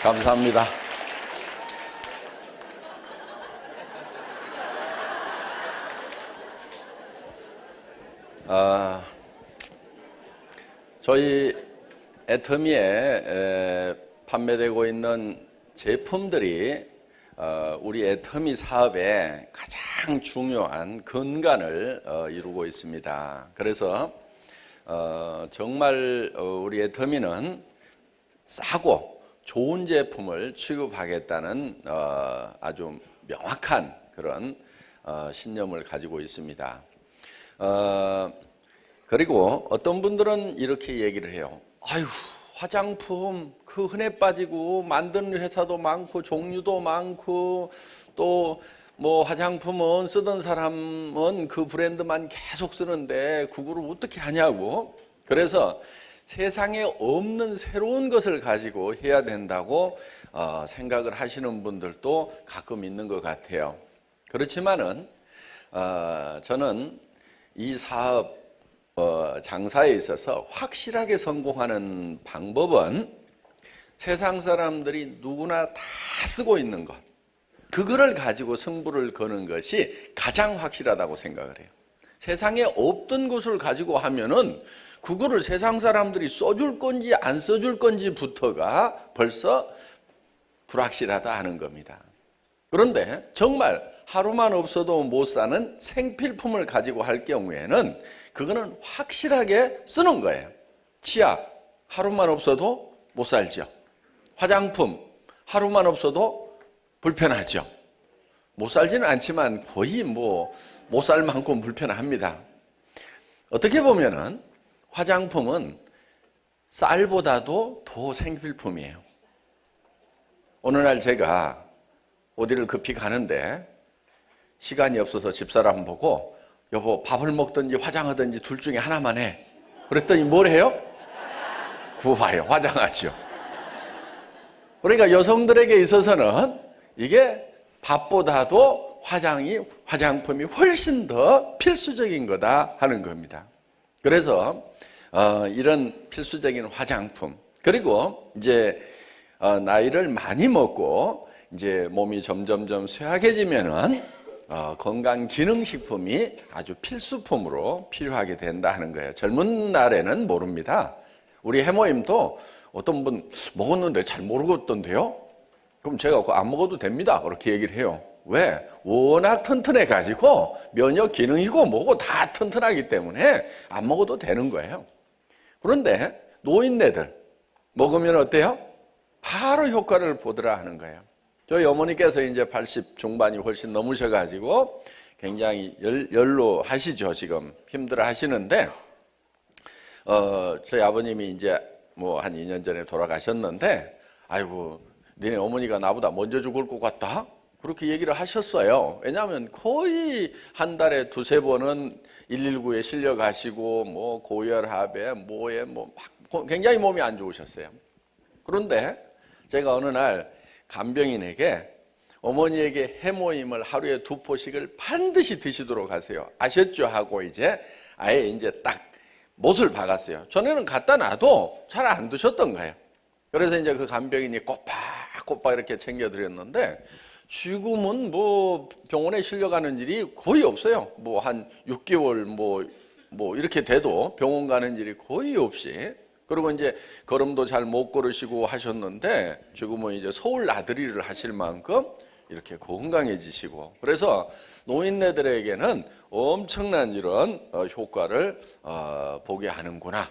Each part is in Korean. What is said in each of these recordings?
감사합니다. 저희 애터미에 판매되고 있는 제품들이 우리 애터미 사업의 가장 중요한 근간을 이루고 있습니다. 그래서 정말 우리 애터미는 싸고 좋은 제품을 취급하겠다는 아주 명확한 그런 신념을 가지고 있습니다. 그리고 어떤 분들은 이렇게 얘기를 해요. 아유, 화장품 그 흔해 빠지고 만드는 회사도 많고 종류도 많고 또 뭐 화장품은 쓰던 사람은 그 브랜드만 계속 쓰는데 그거를 어떻게 하냐고. 그래서 세상에 없는 새로운 것을 가지고 해야 된다고 생각을 하시는 분들도 가끔 있는 것 같아요. 그렇지만은 저는 이 사업 장사에 있어서 확실하게 성공하는 방법은 세상 사람들이 누구나 다 쓰고 있는 것, 그거를 가지고 승부를 거는 것이 가장 확실하다고 생각을 해요. 세상에 없던 것을 가지고 하면은 그거를 세상 사람들이 써줄 건지 안 써줄 건지부터가 벌써 불확실하다 하는 겁니다. 그런데 정말 하루만 없어도 못 사는 생필품을 가지고 할 경우에는 그거는 확실하게 쓰는 거예요. 치약, 하루만 없어도 못 살죠. 화장품, 하루만 없어도 불편하죠. 못 살지는 않지만 거의 못 살 만큼 불편합니다. 어떻게 보면은 화장품은 쌀보다도 더 생필품이에요. 어느 날 제가 어디를 급히 가는데 시간이 없어서 집사람 보고 여보 밥을 먹든지 화장하든지 둘 중에 하나만 해. 그랬더니 뭘 해요? 구봐요. 화장하죠. 그러니까 여성들에게 있어서는 이게 밥보다도 화장품이 훨씬 더 필수적인 거다 하는 겁니다. 그래서 이런 필수적인 화장품, 그리고 이제 나이를 많이 먹고 이제 몸이 점점점 쇠약해지면은 건강기능식품이 아주 필수품으로 필요하게 된다 하는 거예요. 젊은 날에는 모릅니다. 우리 해모임도 어떤 분 먹었는데 잘 모르겠던데요? 그럼 제가 그거 안 먹어도 됩니다. 그렇게 얘기를 해요. 왜? 워낙 튼튼해가지고 면역 기능이고 뭐고 다 튼튼하기 때문에 안 먹어도 되는 거예요. 그런데 노인네들 먹으면 어때요? 바로 효과를 보더라 하는 거예요. 저희 어머니께서 이제 80 중반이 훨씬 넘으셔가지고 굉장히 연로하시죠. 지금 힘들어 하시는데, 저희 아버님이 이제 뭐 한 2년 전에 돌아가셨는데, 아이고, 니네 어머니가 나보다 먼저 죽을 것 같다? 그렇게 얘기를 하셨어요. 왜냐하면 거의 한 달에 2-3번은 119에 실려가시고, 뭐 고혈압에 뭐에 뭐 막 굉장히 몸이 안 좋으셨어요. 그런데 제가 어느 날 간병인에게 어머니에게 해모임을 하루에 2포씩을 반드시 드시도록 하세요. 아셨죠? 하고 이제 아예 이제 딱 못을 박았어요. 전에는 갖다 놔도 잘 안 드셨던 거예요. 그래서 이제 그 간병인이 꼬박꼬박 이렇게 챙겨드렸는데 지금은 뭐 병원에 실려가는 일이 거의 없어요. 뭐 한 6개월 뭐 이렇게 돼도 병원 가는 일이 거의 없이. 그리고 이제 걸음도 잘 못 걸으시고 하셨는데 지금은 이제 서울 나들이를 하실 만큼 이렇게 건강해지시고, 그래서 노인네들에게는 엄청난 이런 효과를 보게 하는구나.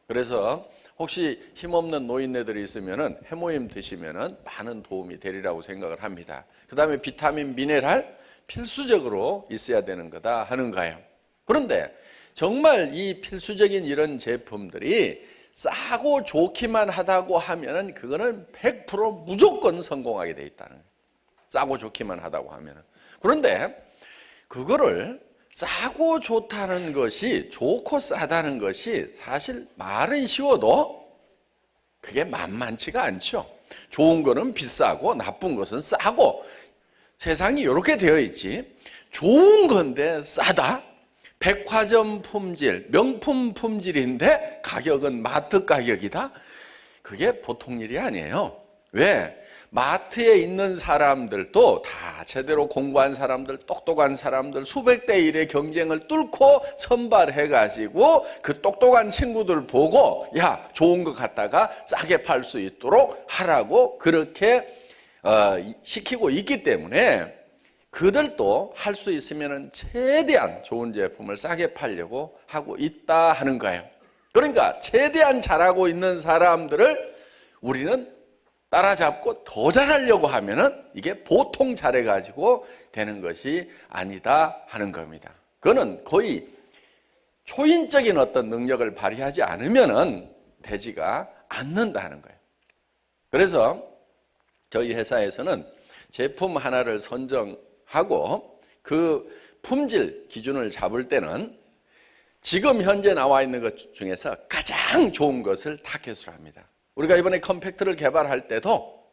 그래서 혹시 힘없는 노인네들이 있으면은 해모임 드시면은 많은 도움이 되리라고 생각을 합니다. 그 다음에 비타민, 미네랄 필수적으로 있어야 되는 거다 하는 거예요. 그런데 정말 이 필수적인 이런 제품들이 싸고 좋기만 하다고 하면은 그거는 100% 무조건 성공하게 돼 있다는 거예요. 싸고 좋기만 하다고 하면은. 그런데 그거를 싸고 좋다는 것이, 좋고 싸다는 것이 사실 말은 쉬워도 그게 만만치가 않죠. 좋은 거는 비싸고 나쁜 것은 싸고, 세상이 이렇게 되어 있지. 좋은 건데 싸다? 백화점 품질, 명품 품질인데 가격은 마트 가격이다? 그게 보통 일이 아니에요. 왜? 마트에 있는 사람들도 다 제대로 공부한 사람들, 똑똑한 사람들, 수백 대 1의 경쟁을 뚫고 선발해가지고 그 똑똑한 친구들 보고 야, 좋은 거 갖다가 싸게 팔 수 있도록 하라고 그렇게 시키고 있기 때문에 그들도 할 수 있으면 최대한 좋은 제품을 싸게 팔려고 하고 있다 하는 거예요. 그러니까 최대한 잘하고 있는 사람들을 우리는 따라잡고 더 잘하려고 하면은 이게 보통 잘해가지고 되는 것이 아니다 하는 겁니다. 그거는 거의 초인적인 어떤 능력을 발휘하지 않으면은 되지가 않는다는 거예요. 그래서 저희 회사에서는 제품 하나를 선정하고 그 품질 기준을 잡을 때는 지금 현재 나와 있는 것 중에서 가장 좋은 것을 타겟으로 합니다. 우리가 이번에 컴팩트를 개발할 때도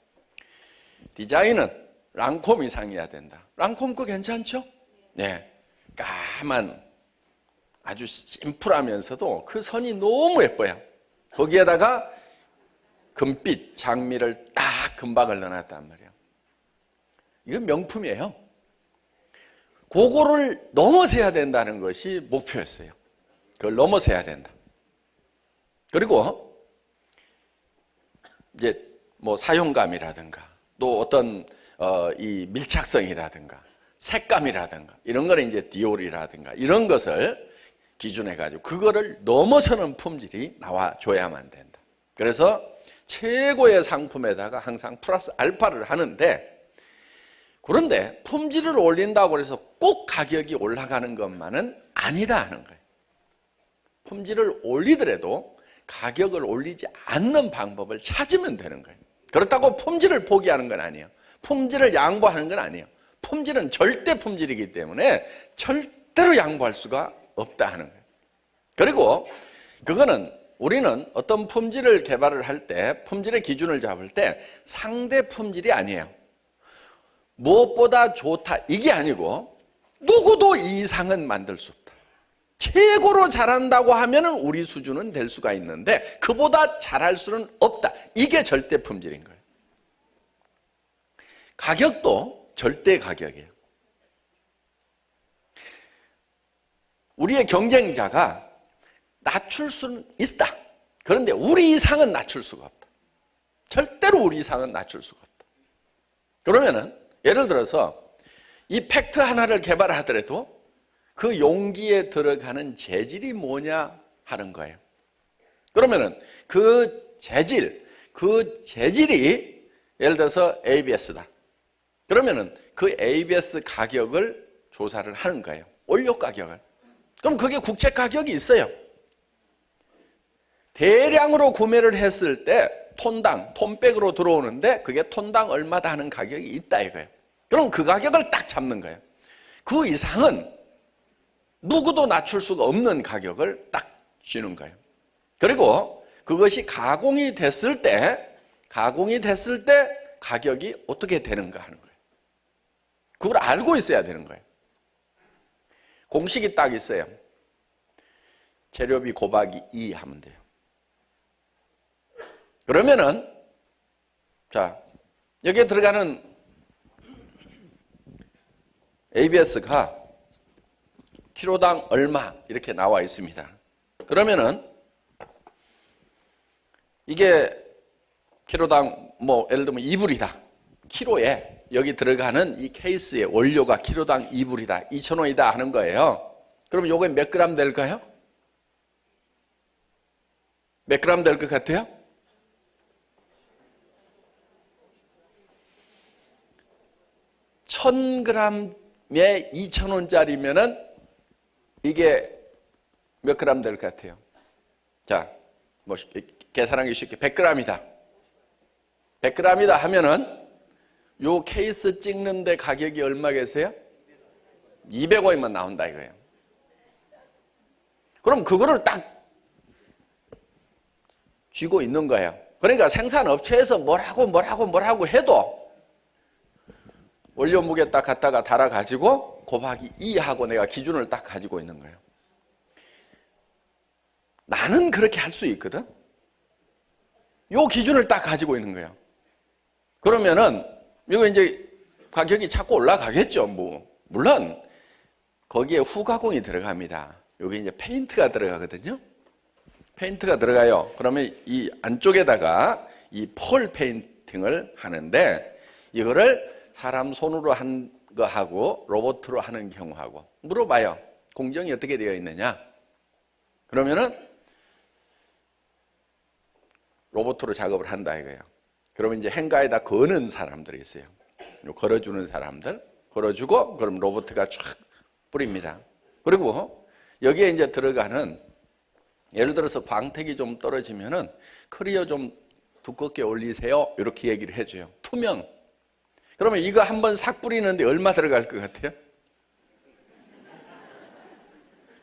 디자인은 랑콤 이상이어야 된다. 랑콤 거 괜찮죠? 네, 까만 아주 심플하면서도 그 선이 너무 예뻐요. 거기에다가 금빛 장미를 딱 금박을 넣어놨단 말이에요. 이건 명품이에요. 그거를 넘어서야 된다는 것이 목표였어요. 그걸 넘어서야 된다. 그리고 이제 뭐 사용감이라든가 또 어떤 이 밀착성이라든가 색감이라든가 이런 거는 이제 디올이라든가 이런 것을 기준해 가지고 그거를 넘어서는 품질이 나와줘야만 된다. 그래서 최고의 상품에다가 항상 플러스 알파를 하는데, 그런데 품질을 올린다고 해서 꼭 가격이 올라가는 것만은 아니다 하는 거예요. 품질을 올리더라도 가격을 올리지 않는 방법을 찾으면 되는 거예요. 그렇다고 품질을 포기하는 건 아니에요. 품질을 양보하는 건 아니에요. 품질은 절대 품질이기 때문에 절대로 양보할 수가 없다 하는 거예요. 그리고 그거는 우리는 어떤 품질을 개발을 할 때, 품질의 기준을 잡을 때 상대 품질이 아니에요. 무엇보다 좋다 이게 아니고 누구도 이 이상은 만들 수 없다. 최고로 잘한다고 하면 우리 수준은 될 수가 있는데 그보다 잘할 수는 없다. 이게 절대 품질인 거예요. 가격도 절대 가격이에요. 우리의 경쟁자가 낮출 수는 있다. 그런데 우리 이상은 낮출 수가 없다. 절대로 우리 이상은 낮출 수가 없다. 그러면은 예를 들어서 이 팩트 하나를 개발하더라도 그 용기에 들어가는 재질이 뭐냐 하는 거예요. 그러면은 그 재질이 예를 들어서 ABS다. 그러면은 그 ABS 가격을 조사를 하는 거예요. 원료 가격을. 그럼 그게 국제 가격이 있어요. 대량으로 구매를 했을 때 톤백으로 들어오는데 그게 톤당 얼마다 하는 가격이 있다 이거예요. 그럼 그 가격을 딱 잡는 거예요. 그 이상은 누구도 낮출 수가 없는 가격을 딱 주는 거예요. 그리고 그것이 가공이 됐을 때 가격이 어떻게 되는가 하는 거예요. 그걸 알고 있어야 되는 거예요. 공식이 딱 있어요. 재료비 곱하기 2 하면 돼요. 그러면은 자, 여기에 들어가는 ABS가 키로당 얼마 이렇게 나와 있습니다. 그러면은 이게 키로당 뭐 예를 들면 2불이다. 키로에 여기 들어가는 이 케이스의 원료가 키로당 2불이다. 2,000원이다 하는 거예요. 그럼 요게 몇 그램 될까요? 몇 그램 될 것 같아요? 1,000g에 2,000원짜리면은 이게 몇 그램 될 것 같아요? 자, 뭐 계산하기 쉽게 100g이다. 100g이다 하면은 요 케이스 찍는데 가격이 얼마겠어요? 200원이면 나온다 이거예요. 그럼 그거를 딱 쥐고 있는 거예요. 그러니까 생산업체에서 뭐라고 해도 원료 무게 딱 갖다가 달아가지고 곱하기 2 하고 내가 기준을 딱 가지고 있는 거예요. 나는 그렇게 할 수 있거든. 요 기준을 딱 가지고 있는 거예요. 그러면은 이거 이제 가격이 자꾸 올라가겠죠. 뭐 물론 거기에 후가공이 들어갑니다. 여기 이제 페인트가 들어가거든요. 페인트가 들어가요. 그러면 이 안쪽에다가 이 펄 페인팅을 하는데 이거를 사람 손으로 한 거하고 로봇으로 하는 경우하고 물어봐요. 공정이 어떻게 되어 있느냐? 그러면은 로봇으로 작업을 한다 이거예요. 그러면 이제 행가에다 거는 사람들이 있어요. 걸어주는 사람들 걸어주고 그럼 로봇가 쫙 뿌립니다. 그리고 여기에 이제 들어가는 예를 들어서 광택이 좀 떨어지면은 클리어 좀 두껍게 올리세요. 이렇게 얘기를 해줘요. 투명. 그러면 이거 한번 싹 뿌리는데 얼마 들어갈 것 같아요?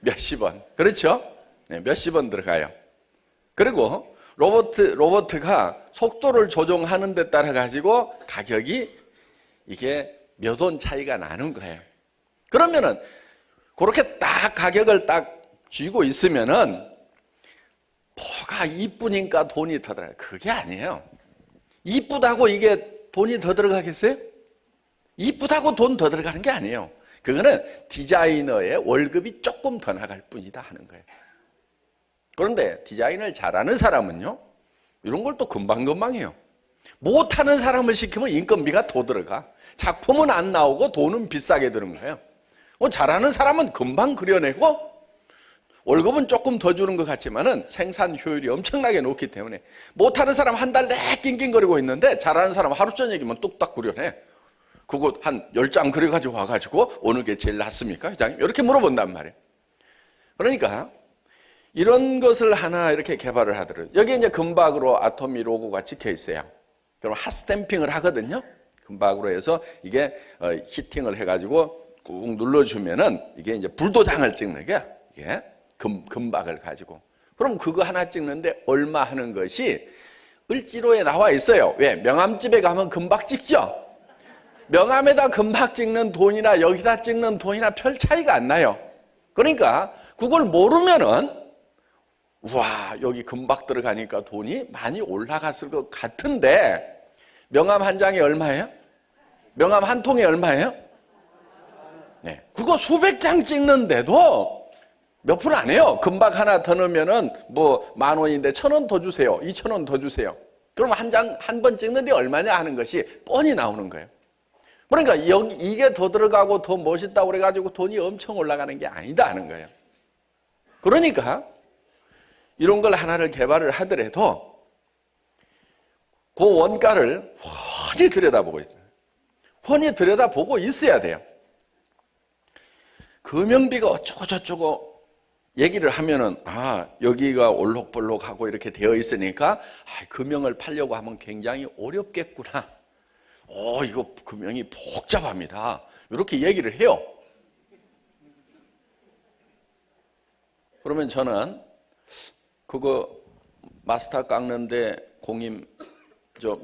몇십 원. 그렇죠? 네, 몇십 원 들어가요. 그리고 로봇가 속도를 조정하는 데 따라 가지고 가격이 이게 몇 원 차이가 나는 거예요. 그러면은 그렇게 딱 가격을 딱 쥐고 있으면은 뭐가 이쁘니까 돈이 더 들어가요. 그게 아니에요. 이쁘다고 이게 돈이 더 들어가겠어요? 이쁘다고 돈 더 들어가는 게 아니에요. 그거는 디자이너의 월급이 조금 더 나갈 뿐이다 하는 거예요. 그런데 디자인을 잘하는 사람은요, 이런 걸 또 금방금방 해요. 못하는 사람을 시키면 인건비가 더 들어가. 작품은 안 나오고 돈은 비싸게 드는 거예요. 잘하는 사람은 금방 그려내고 월급은 조금 더 주는 것 같지만은 생산 효율이 엄청나게 높기 때문에 못하는 사람 한 달 내내 낑낑거리고 있는데 잘하는 사람 하루 저녁이면 뚝딱 그려내. 그거 한 10장 그려가지고 와가지고 어느 게 제일 낫습니까? 회장님? 이렇게 물어본단 말이에요. 그러니까 이런 것을 하나 이렇게 개발을 하더라고요. 여기 이제 금박으로 아토미 로고가 찍혀 있어요. 그럼 핫스탬핑을 하거든요. 금박으로 해서 이게 히팅을 해가지고 꾹 눌러주면은 이게 이제 불도장을 찍는 게 이게 금박을 가지고. 그럼 그거 하나 찍는데 얼마 하는 것이 을지로에 나와 있어요. 왜? 명함집에 가면 금박 찍죠? 명함에다 금박 찍는 돈이나 여기다 찍는 돈이나 별 차이가 안 나요. 그러니까 그걸 모르면은 와 여기 금박 들어가니까 돈이 많이 올라갔을 것 같은데 명함 한 장이 얼마예요? 명함 한 통이 얼마예요? 네, 그거 수백 장 찍는데도 몇 푼 안 해요. 금박 하나 더 넣으면은 뭐 10,000원인데 1,000원 더 주세요. 2,000원 더 주세요. 그럼 한 장 한 번 찍는데 얼마냐 하는 것이 뻔히 나오는 거예요. 그러니까 여기 이게 더 들어가고 더 멋있다고 그래가지고 돈이 엄청 올라가는 게 아니다 하는 거예요. 그러니까 이런 걸 하나를 개발을 하더라도 그 원가를 훤히 들여다보고 있어요. 훤히 들여다보고 있어야 돼요. 금형비가 어쩌고 저쩌고 얘기를 하면은 여기가 올록볼록하고 이렇게 되어 있으니까 금형을 팔려고 하면 굉장히 어렵겠구나. 이거 금형이 복잡합니다. 이렇게 얘기를 해요. 그러면 저는 그거 마스터 깎는데 공임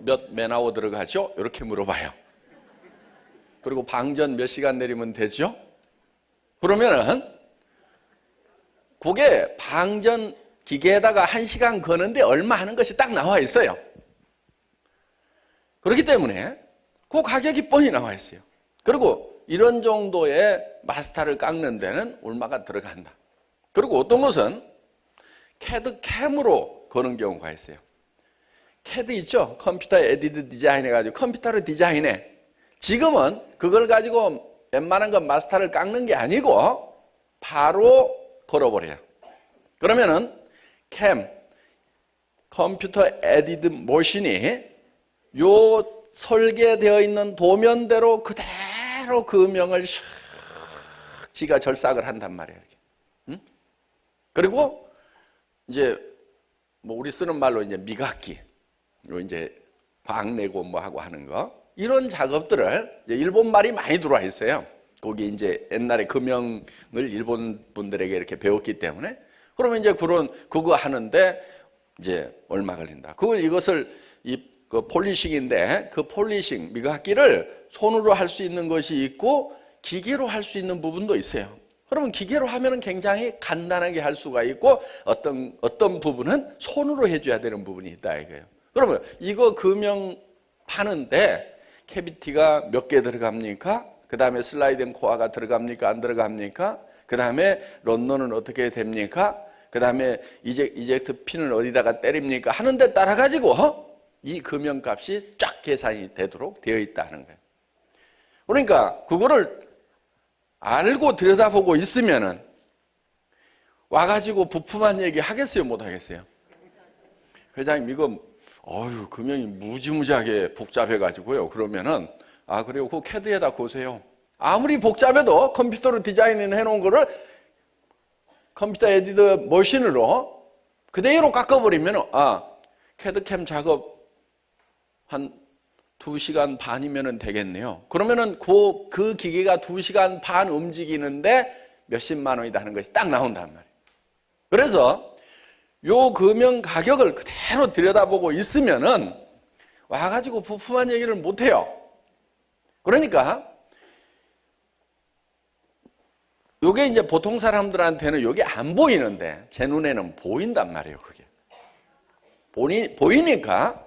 몇 맨아워 들어가죠? 이렇게 물어봐요. 그리고 방전 몇 시간 내리면 되죠? 그러면은 그게 방전 기계에다가 1시간 거는데 얼마 하는 것이 딱 나와 있어요. 그렇기 때문에 그 가격이 뻔히 나와 있어요. 그리고 이런 정도의 마스터를 깎는 데는 얼마가 들어간다. 그리고 어떤 것은 CAD 캠으로 거는 경우가 있어요. CAD 있죠? 컴퓨터 에디트 디자인 해가지고 컴퓨터로 디자인해. 지금은 그걸 가지고 웬만한 건 마스터를 깎는 게 아니고 바로 걸어버려요. 그러면은 캠, 컴퓨터 에디트 머신이 요 설계되어 있는 도면대로 그대로 금형을 지가 절삭을 한단 말이에요. 응? 그리고 이제 뭐 우리 쓰는 말로 이제 미각기, 요 이제 광내고 뭐 하고 하는 거 이런 작업들을 이제 일본 말이 많이 들어와 있어요. 거기 이제 옛날에 금형을 일본 분들에게 이렇게 배웠기 때문에 그러면 이제 그거 하는데 이제 얼마 걸린다. 이것을 그 폴리싱인데 그 폴리싱 미각기를 손으로 할 수 있는 것이 있고 기계로 할 수 있는 부분도 있어요. 그러면 기계로 하면은 굉장히 간단하게 할 수가 있고 어떤 부분은 손으로 해줘야 되는 부분이 있다 이거예요. 그러면 이거 금형 하는데 캐비티가 몇 개 들어갑니까? 그 다음에 슬라이딩 코어가 들어갑니까? 안 들어갑니까? 그 다음에 런너는 어떻게 됩니까? 그 다음에 이젝트 핀을 어디다가 때립니까? 하는데 따라 가지고 이 금형값이 쫙 계산이 되도록 되어 있다는 거예요. 그러니까 그거를 알고 들여다보고 있으면은 와가지고 부품한 얘기 하겠어요? 못 하겠어요? 회장님 이거 금형이 무지무지하게 복잡해가지고요. 그러면은 그래요. 그 캐드에다 보세요. 아무리 복잡해도 컴퓨터로 디자인 해놓은 거를 컴퓨터 에디터 머신으로 그대로 깎아버리면 캐드캠 작업 한 2시간 반이면 되겠네요. 그러면은 그 기계가 2시간 반 움직이는데 몇십만 원이다 하는 것이 딱 나온단 말이에요. 그래서 요 금형 가격을 그대로 들여다보고 있으면은 와가지고 부품한 얘기를 못해요. 그러니까 요게 이제 보통 사람들한테는 요게 안 보이는데 제 눈에는 보인단 말이에요. 그게 보이니까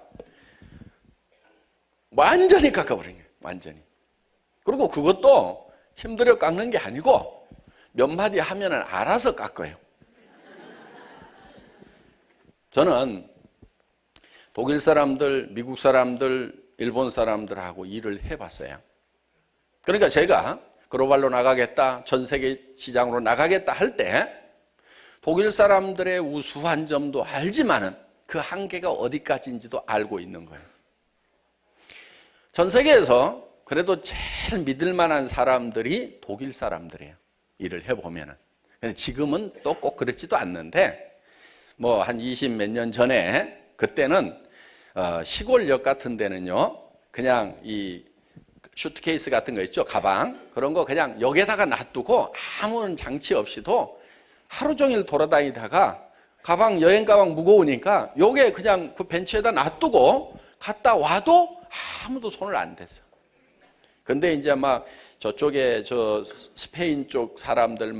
완전히 깎아버린 거예요. 완전히. 그리고 그것도 힘들어 깎는 게 아니고 몇 마디 하면은 알아서 깎아요. 저는 독일 사람들, 미국 사람들, 일본 사람들하고 일을 해봤어요. 그러니까 제가 글로벌로 나가겠다, 전 세계 시장으로 나가겠다 할 때 독일 사람들의 우수한 점도 알지만은 그 한계가 어디까지인지도 알고 있는 거예요. 전 세계에서 그래도 제일 믿을 만한 사람들이 독일 사람들이에요. 일을 해보면은. 근데 지금은 또 꼭 그렇지도 않는데 한 20 몇 년 전에 그때는 시골역 같은 데는요 그냥 이 슈트케이스 같은 거 있죠, 가방 그런 거 그냥 역에다가 놔두고 아무런 장치 없이도 하루 종일 돌아다니다가 여행 가방 무거우니까 요게 그냥 그 벤치에다 놔두고 갔다 와도 아무도 손을 안 댔어. 근데 이제 저쪽에 스페인 쪽 사람들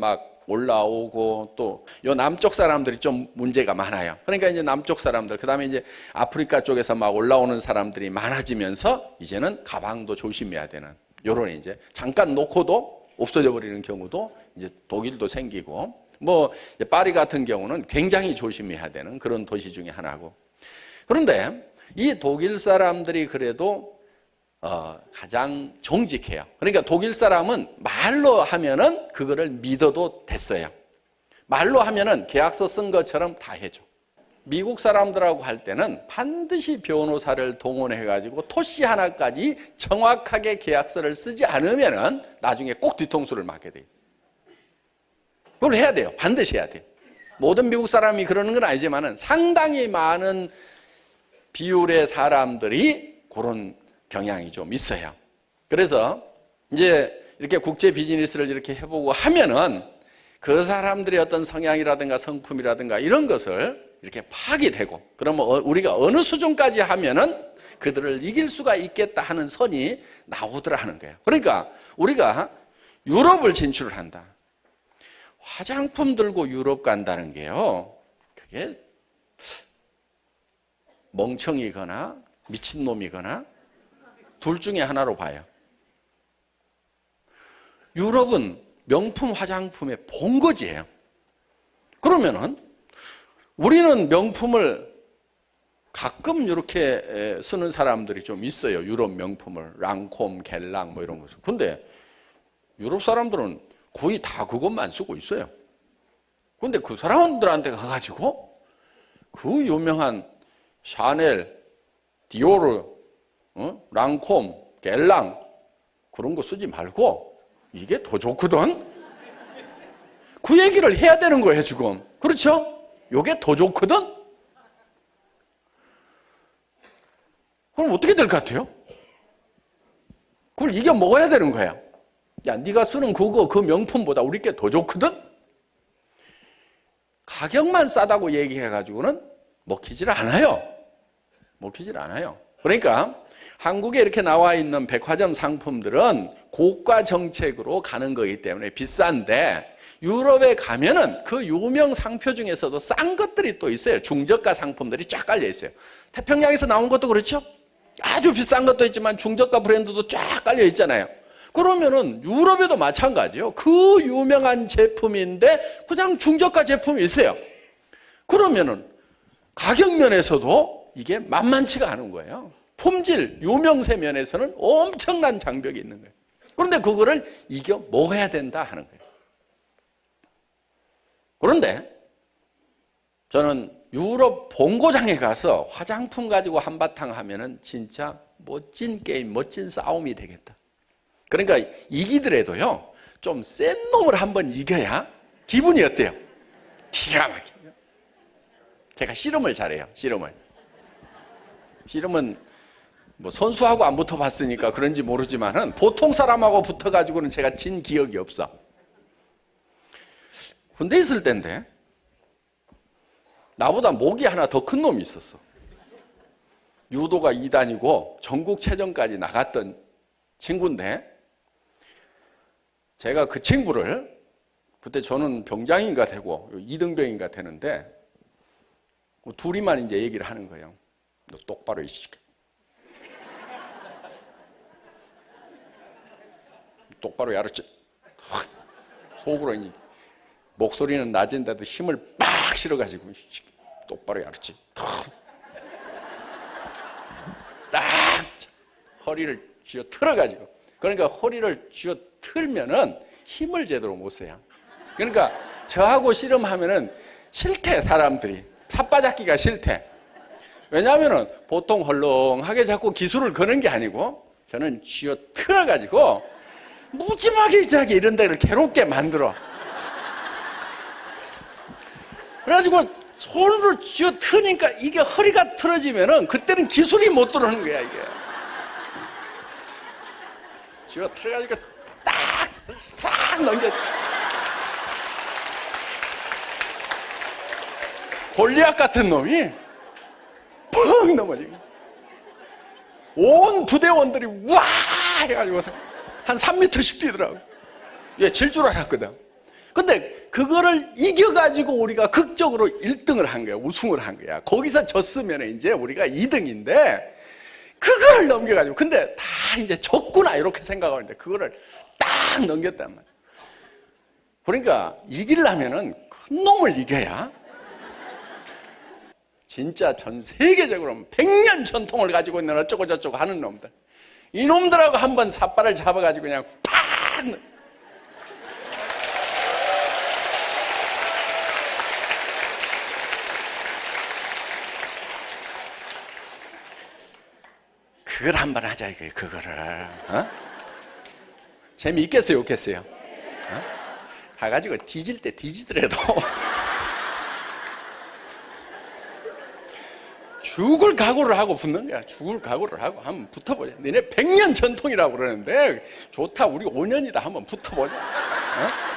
올라오고 또 요 남쪽 사람들이 좀 문제가 많아요. 그러니까 이제 남쪽 사람들, 그 다음에 이제 아프리카 쪽에서 올라오는 사람들이 많아지면서 이제는 가방도 조심해야 되는 요런 이제 잠깐 놓고도 없어져 버리는 경우도 이제 독일도 생기고 파리 같은 경우는 굉장히 조심해야 되는 그런 도시 중에 하나고. 그런데 이 독일 사람들이 그래도 가장 정직해요. 그러니까 독일 사람은 말로 하면은 그거를 믿어도 됐어요. 말로 하면은 계약서 쓴 것처럼 다 해줘. 미국 사람들하고 할 때는 반드시 변호사를 동원해가지고 토시 하나까지 정확하게 계약서를 쓰지 않으면은 나중에 꼭 뒤통수를 맞게 돼요. 그걸 해야 돼요. 반드시 해야 돼요. 모든 미국 사람이 그러는 건 아니지만은 상당히 많은 비율의 사람들이 그런 경향이 좀 있어요. 그래서 이제 이렇게 국제 비즈니스를 이렇게 해보고 하면은 그 사람들의 어떤 성향이라든가 성품이라든가 이런 것을 이렇게 파악이 되고, 그러면 우리가 어느 수준까지 하면은 그들을 이길 수가 있겠다 하는 선이 나오더라 하는 거예요. 그러니까 우리가 유럽을 진출을 한다. 화장품 들고 유럽 간다는 게요, 그게 멍청이거나 미친놈이거나 둘 중에 하나로 봐요. 유럽은 명품 화장품의 본거지예요. 그러면은 우리는 명품을 가끔 이렇게 쓰는 사람들이 좀 있어요. 유럽 명품을 랑콤, 겔랑 이런 것을. 근데 유럽 사람들은 거의 다 그것만 쓰고 있어요. 근데 그 사람들한테 가가지고 그 유명한 샤넬, 디오르, 랑콤, 겔랑 그런 거 쓰지 말고 이게 더 좋거든? 그 얘기를 해야 되는 거예요, 지금. 그렇죠? 이게 더 좋거든? 그럼 어떻게 될 것 같아요? 그걸 이겨 먹어야 되는 거야. 야, 네가 쓰는 그 명품보다 우리 게 더 좋거든? 가격만 싸다고 얘기해가지고는 먹히질 않아요. 먹히질 않아요. 그러니까 한국에 이렇게 나와 있는 백화점 상품들은 고가 정책으로 가는 거기 때문에 비싼데, 유럽에 가면은 그 유명 상표 중에서도 싼 것들이 또 있어요. 중저가 상품들이 쫙 깔려 있어요. 태평양에서 나온 것도 그렇죠. 아주 비싼 것도 있지만 중저가 브랜드도 쫙 깔려 있잖아요. 그러면은 유럽에도 마찬가지예요. 그 유명한 제품인데 그냥 중저가 제품이 있어요. 그러면은 가격 면에서도 이게 만만치가 않은 거예요. 품질, 유명세 면에서는 엄청난 장벽이 있는 거예요. 그런데 그거를 이겨 먹어야 된다 하는 거예요. 그런데 저는 유럽 본고장에 가서 화장품 가지고 한바탕 하면은 진짜 멋진 게임, 멋진 싸움이 되겠다. 그러니까 이기더라도요, 좀 센 놈을 한번 이겨야 기분이 어때요? 기가 막혀요. 제가 씨름을 잘해요, 씨름을. 씨름은 뭐 선수하고 안 붙어봤으니까 그런지 모르지만은 보통 사람하고 붙어가지고는 제가 진 기억이 없어. 군대 있을 때인데 나보다 목이 하나 더 큰 놈이 있었어. 유도가 2단이고 전국체전까지 나갔던 친구인데 제가 그 친구를 그때 저는 병장인가 되고 2등병인가 되는데 둘이만 이제 얘기를 하는 거예요. 너 똑바로 이씨. 똑바로 야르치. 속으로 이제 목소리는 낮은데도 힘을 빡 실어가지고 똑바로 야르치. 딱 허리를 쥐어 틀어가지고, 그러니까 허리를 쥐어 틀면은 힘을 제대로 못 써요. 그러니까 저하고 씨름하면은 싫대, 사람들이. 삿바잡기가 싫대. 왜냐하면은 보통 헐렁하게 자꾸 기술을 거는 게 아니고 저는 쥐어 틀어가지고 무지막이 자기 이런 데를 괴롭게 만들어. 그래가지고 손으로 쥐어 트니까 이게 허리가 틀어지면은 그때는 기술이 못 들어오는 거야, 이게. 쥐어 틀어가지고 딱 싹 넘겨. 골리앗 같은 놈이 펑 넘어지고 온 부대원들이 와 해가지고서 한 3m씩 뛰더라고요. 예, 질 줄 알았거든. 근데 그거를 이겨가지고 우리가 극적으로 1등을 한 거야. 우승을 한 거야. 거기서 졌으면 이제 우리가 2등인데 그걸 넘겨가지고, 근데 다 이제 졌구나 이렇게 생각하는데 그거를 딱 넘겼단 말이야. 그러니까 이기려면은 큰 놈을 이겨야, 진짜 전 세계적으로 100년 전통을 가지고 있는 어쩌고 저쩌고 하는 놈들, 이놈들하고 한번 삿발을 잡아가지고 그냥 팍! 그걸 한번 하자 이거예요, 그거를. 어? 재미있겠어요, 없겠어요? 어? 가가지고 뒤질 때 뒤지더라도 죽을 각오를 하고 붙는 거야. 죽을 각오를 하고 한번 붙어보자. 너네 100년 전통이라고 그러는데 좋다, 우리 5년이다, 한번 붙어보자. 어?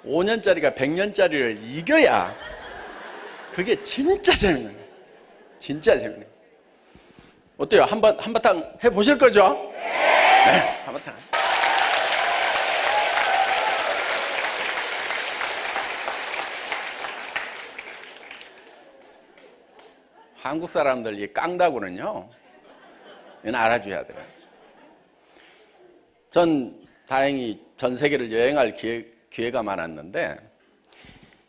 (5년짜리가) 100년짜리를 이겨야 그게 진짜 재밌는 거예요. 진짜 재밌는 거예요. 어때요? 한바탕 해보실 거죠? 네, 한바탕. 한국 사람들 이 깡다구는요, 이건 알아줘야 돼요. 전 다행히 전 세계를 여행할 기회가 많았는데,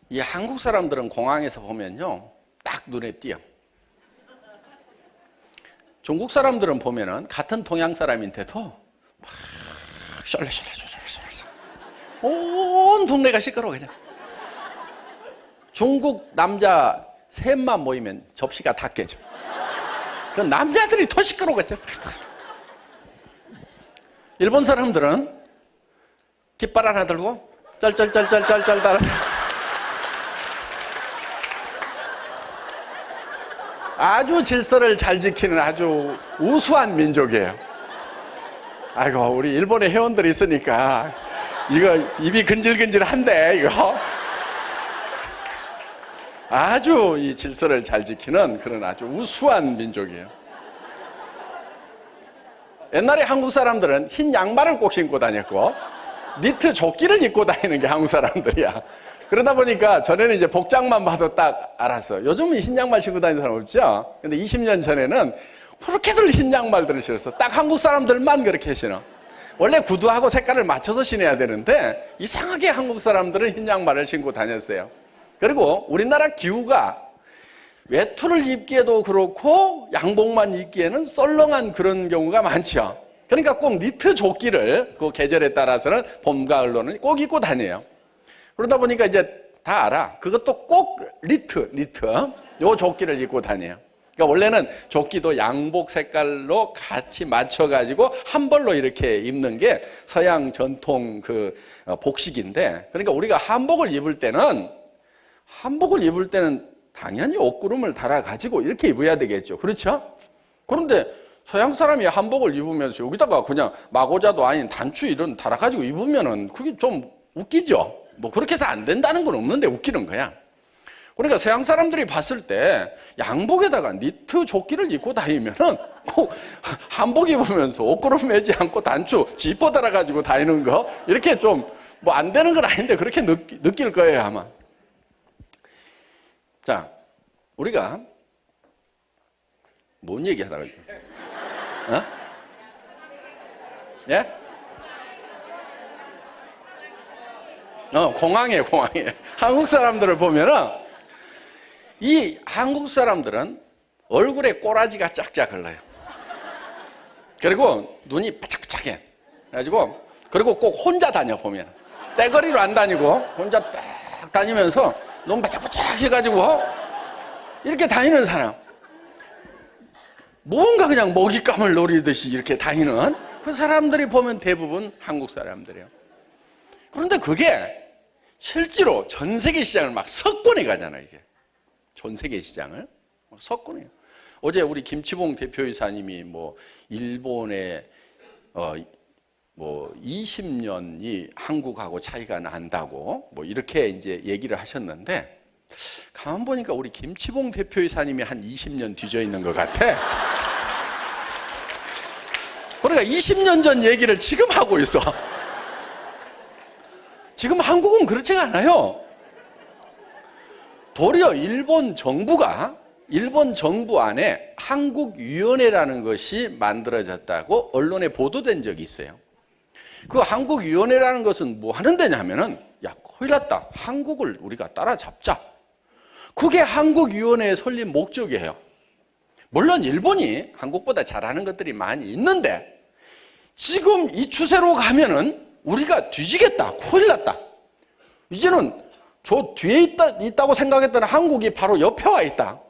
이 한국 사람들은 공항에서 보면요, 딱 눈에 띄어. 중국 사람들은 보면은 같은 동양 사람인데도 막 셜래셜래셜래셜래 온 동네가 시끄러워 그냥. 중국 남자 셋만 모이면 접시가 다 깨져. 그 남자들이 더 시끄러웠죠. 일본 사람들은 깃발 하나 들고 짤짤짤짤짤짤 아주 질서를 잘 지키는 아주 우수한 민족이에요. 아이고, 우리 일본에 회원들이 있으니까 이거 입이 근질근질한데, 이거 아주 이 질서를 잘 지키는 그런 아주 우수한 민족이에요. 옛날에 한국 사람들은 흰 양말을 꼭 신고 다녔고 니트 조끼를 입고 다니는 게 한국 사람들이야. 그러다 보니까 전에는 이제 복장만 봐도 딱 알았어. 요즘은 흰 양말 신고 다니는 사람 없죠? 근데 20년 전에는 그렇게들 흰 양말들을 신었어. 딱 한국 사람들만 그렇게 신어. 원래 구두하고 색깔을 맞춰서 신어야 되는데 이상하게 한국 사람들은 흰 양말을 신고 다녔어요. 그리고 우리나라 기후가 외투를 입기에도 그렇고 양복만 입기에는 썰렁한 그런 경우가 많죠. 그러니까 꼭 니트 조끼를 그 계절에 따라서는 봄, 가을로는 꼭 입고 다녀요. 그러다 보니까 이제 다 알아. 그것도 꼭 니트 요 조끼를 입고 다녀요. 그러니까 원래는 조끼도 양복 색깔로 같이 맞춰가지고 한 벌로 이렇게 입는 게 서양 전통 그 복식인데, 그러니까 우리가 한복을 입을 때는 당연히 옷구름을 달아가지고 이렇게 입어야 되겠죠. 그렇죠? 그런데 서양 사람이 한복을 입으면서 여기다가 그냥 마고자도 아닌 단추 이런 달아가지고 입으면은 그게 좀 웃기죠? 뭐 그렇게 해서 안 된다는 건 없는데 웃기는 거야. 그러니까 서양 사람들이 봤을 때 양복에다가 니트 조끼를 입고 다니면은 꼭 한복 입으면서 옷구름 매지 않고 단추 지퍼 달아가지고 다니는 거 이렇게 좀 뭐 안 되는 건 아닌데 그렇게 느낄 거예요, 아마. 자, 우리가 뭔 얘기 하다가 예? 공항에 한국 사람들을 보면은 이 한국 사람들은 얼굴에 꼬라지가 쫙쫙 흘러요. 그리고 눈이 바짝바짝해. 그래가지고 그리고 꼭 혼자 다녀 보면 떼거리로 안 다니고 혼자 딱 다니면서 눈 바짝바짝 해가지고 이렇게 다니는 사람, 뭔가 그냥 먹잇감을 노리듯이 이렇게 다니는 그 사람들이 보면 대부분 한국 사람들이에요. 그런데 그게 실제로 전 세계 시장을 막 석권해 가잖아요. 이게 전 세계 시장을 막 석권해요. 어제 우리 김치봉 대표이사님이 뭐 일본에 뭐 20년이 한국하고 차이가 난다고 뭐 이렇게 이제 얘기를 하셨는데, 가만 보니까 우리 김치봉 대표이사님이 한 20년 뒤져 있는 것 같아. 그러니까 20년 전 얘기를 지금 하고 있어. 지금 한국은 그렇지가 않아요. 도리어 일본 정부 안에 한국위원회라는 것이 만들어졌다고 언론에 보도된 적이 있어요. 그 한국위원회라는 것은 뭐 하는 데냐면은, 야, 큰일 났다, 한국을 우리가 따라잡자, 그게 한국위원회의 설립 목적이에요. 물론 일본이 한국보다 잘하는 것들이 많이 있는데 지금 이 추세로 가면은 우리가 뒤지겠다, 큰일 났다, 이제는 저 뒤에 있다고 생각했던 한국이 바로 옆에 와 있다,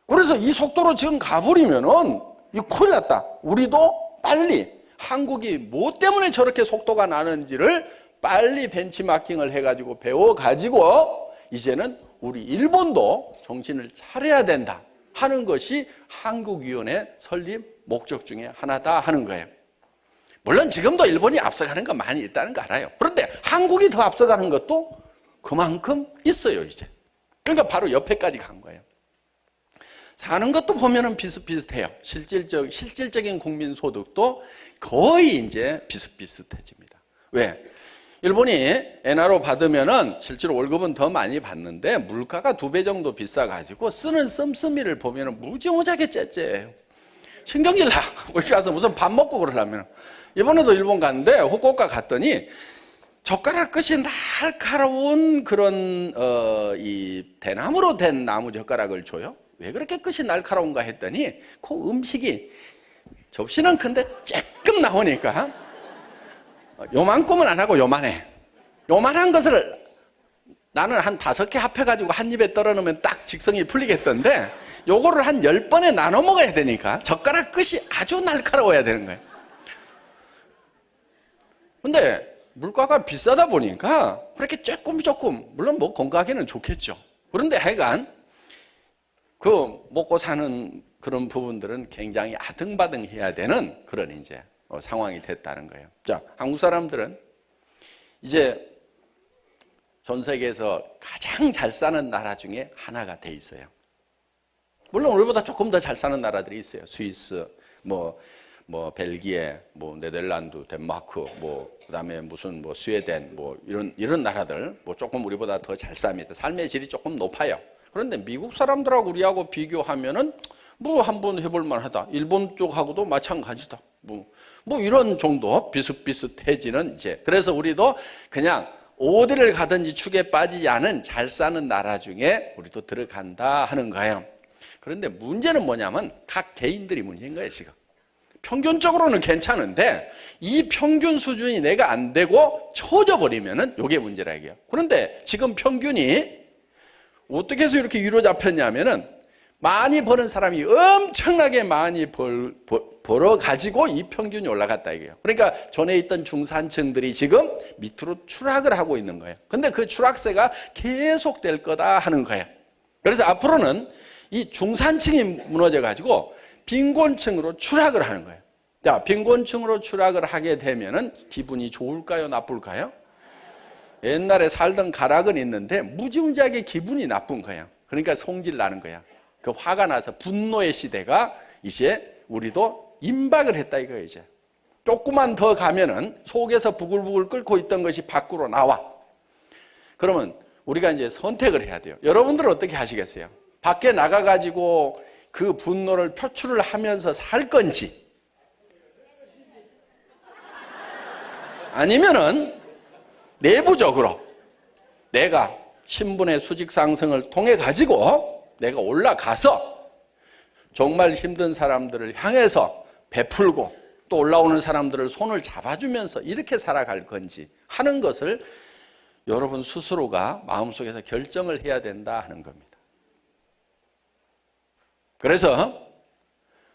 그래서 이 속도로 지금 가버리면은 이 큰일 났다, 우리도 빨리 한국이 뭐 때문에 저렇게 속도가 나는지를 빨리 벤치마킹을 해가지고 배워가지고 이제는 우리 일본도 정신을 차려야 된다 하는 것이 한국위원회 설립 목적 중에 하나다 하는 거예요. 물론 지금도 일본이 앞서가는 건 많이 있다는 거 알아요. 그런데 한국이 더 앞서가는 것도 그만큼 있어요, 이제. 그러니까 바로 옆에까지 간 거예요. 사는 것도 보면은 비슷비슷해요. 실질적인 국민소득도 거의 이제 비슷비슷해집니다. 왜? 일본이 엔화로 받으면은 실제로 월급은 더 많이 받는데 물가가 2배 정도 비싸가지고 쓰는 씀씀이를 보면은 무지무지하게 째째해요. 신경질 나. 거기 가서 무슨 밥 먹고 그러려면. 이번에도 일본 갔는데 후쿠오카 갔더니 젓가락 끝이 날카로운 그런 이 대나무로 된 나무 젓가락을 줘요. 왜 그렇게 끝이 날카로운가 했더니 그 음식이 접시는 큰데 조금 나오니까 요만큼은 안 하고 요만해. 요만한 것을 나는 한 5개 합해가지고 한 입에 떨어 넣으면 딱 직성이 풀리겠던데 요거를 한 10번에 나눠 먹어야 되니까 젓가락 끝이 아주 날카로워야 되는 거예요. 근데 물가가 비싸다 보니까 그렇게 조금 물론 뭐 건강에는 좋겠죠. 그런데 하여간 그 먹고 사는 그런 부분들은 굉장히 아등바등해야 되는 그런 이제 상황이 됐다는 거예요. 자, 한국 사람들은 이제 전 세계에서 가장 잘 사는 나라 중에 하나가 돼 있어요. 물론 우리보다 조금 더 잘 사는 나라들이 있어요. 스위스, 뭐 뭐 벨기에, 뭐 네덜란드, 덴마크, 뭐 그다음에 무슨 뭐 스웨덴, 뭐 이런 나라들 뭐 조금 우리보다 더 잘 삽니다. 삶의 질이 조금 높아요. 그런데 미국 사람들하고 우리하고 비교하면은 뭐 한번 해볼 만하다. 일본 쪽하고도 마찬가지다. 뭐 이런 정도 비슷비슷해지는 이제. 그래서 우리도 그냥 어디를 가든지 축에 빠지지 않은 잘 사는 나라 중에 우리도 들어간다 하는 거예요. 그런데 문제는 뭐냐면 각 개인들이 문제인 거예요, 지금. 평균적으로는 괜찮은데 이 평균 수준이 내가 안 되고 처져 버리면은 이게 문제라 이게요. 그런데 지금 평균이 어떻게 해서 이렇게 위로 잡혔냐면은 많이 버는 사람이 엄청나게 많이 벌어가지고 이 평균이 올라갔다 이게요. 그러니까 전에 있던 중산층들이 지금 밑으로 추락을 하고 있는 거예요. 근데 그 추락세가 계속될 거다 하는 거예요. 그래서 앞으로는 이 중산층이 무너져가지고 빈곤층으로 추락을 하는 거예요. 자, 빈곤층으로 추락을 하게 되면은 기분이 좋을까요, 나쁠까요? 옛날에 살던 가락은 있는데 무지무지하게 기분이 나쁜 거예요. 그러니까 성질 나는 거야. 그 화가 나서 분노의 시대가 이제 우리도 임박을 했다 이거예요. 이제 조금만 더 가면은 속에서 부글부글 끓고 있던 것이 밖으로 나와. 그러면 우리가 이제 선택을 해야 돼요. 여러분들은 어떻게 하시겠어요? 밖에 나가가지고 그 분노를 표출을 하면서 살 건지, 아니면은 내부적으로 내가 신분의 수직 상승을 통해 가지고 내가 올라가서 정말 힘든 사람들을 향해서 베풀고 또 올라오는 사람들을 손을 잡아주면서 이렇게 살아갈 건지 하는 것을 여러분 스스로가 마음속에서 결정을 해야 된다 하는 겁니다. 그래서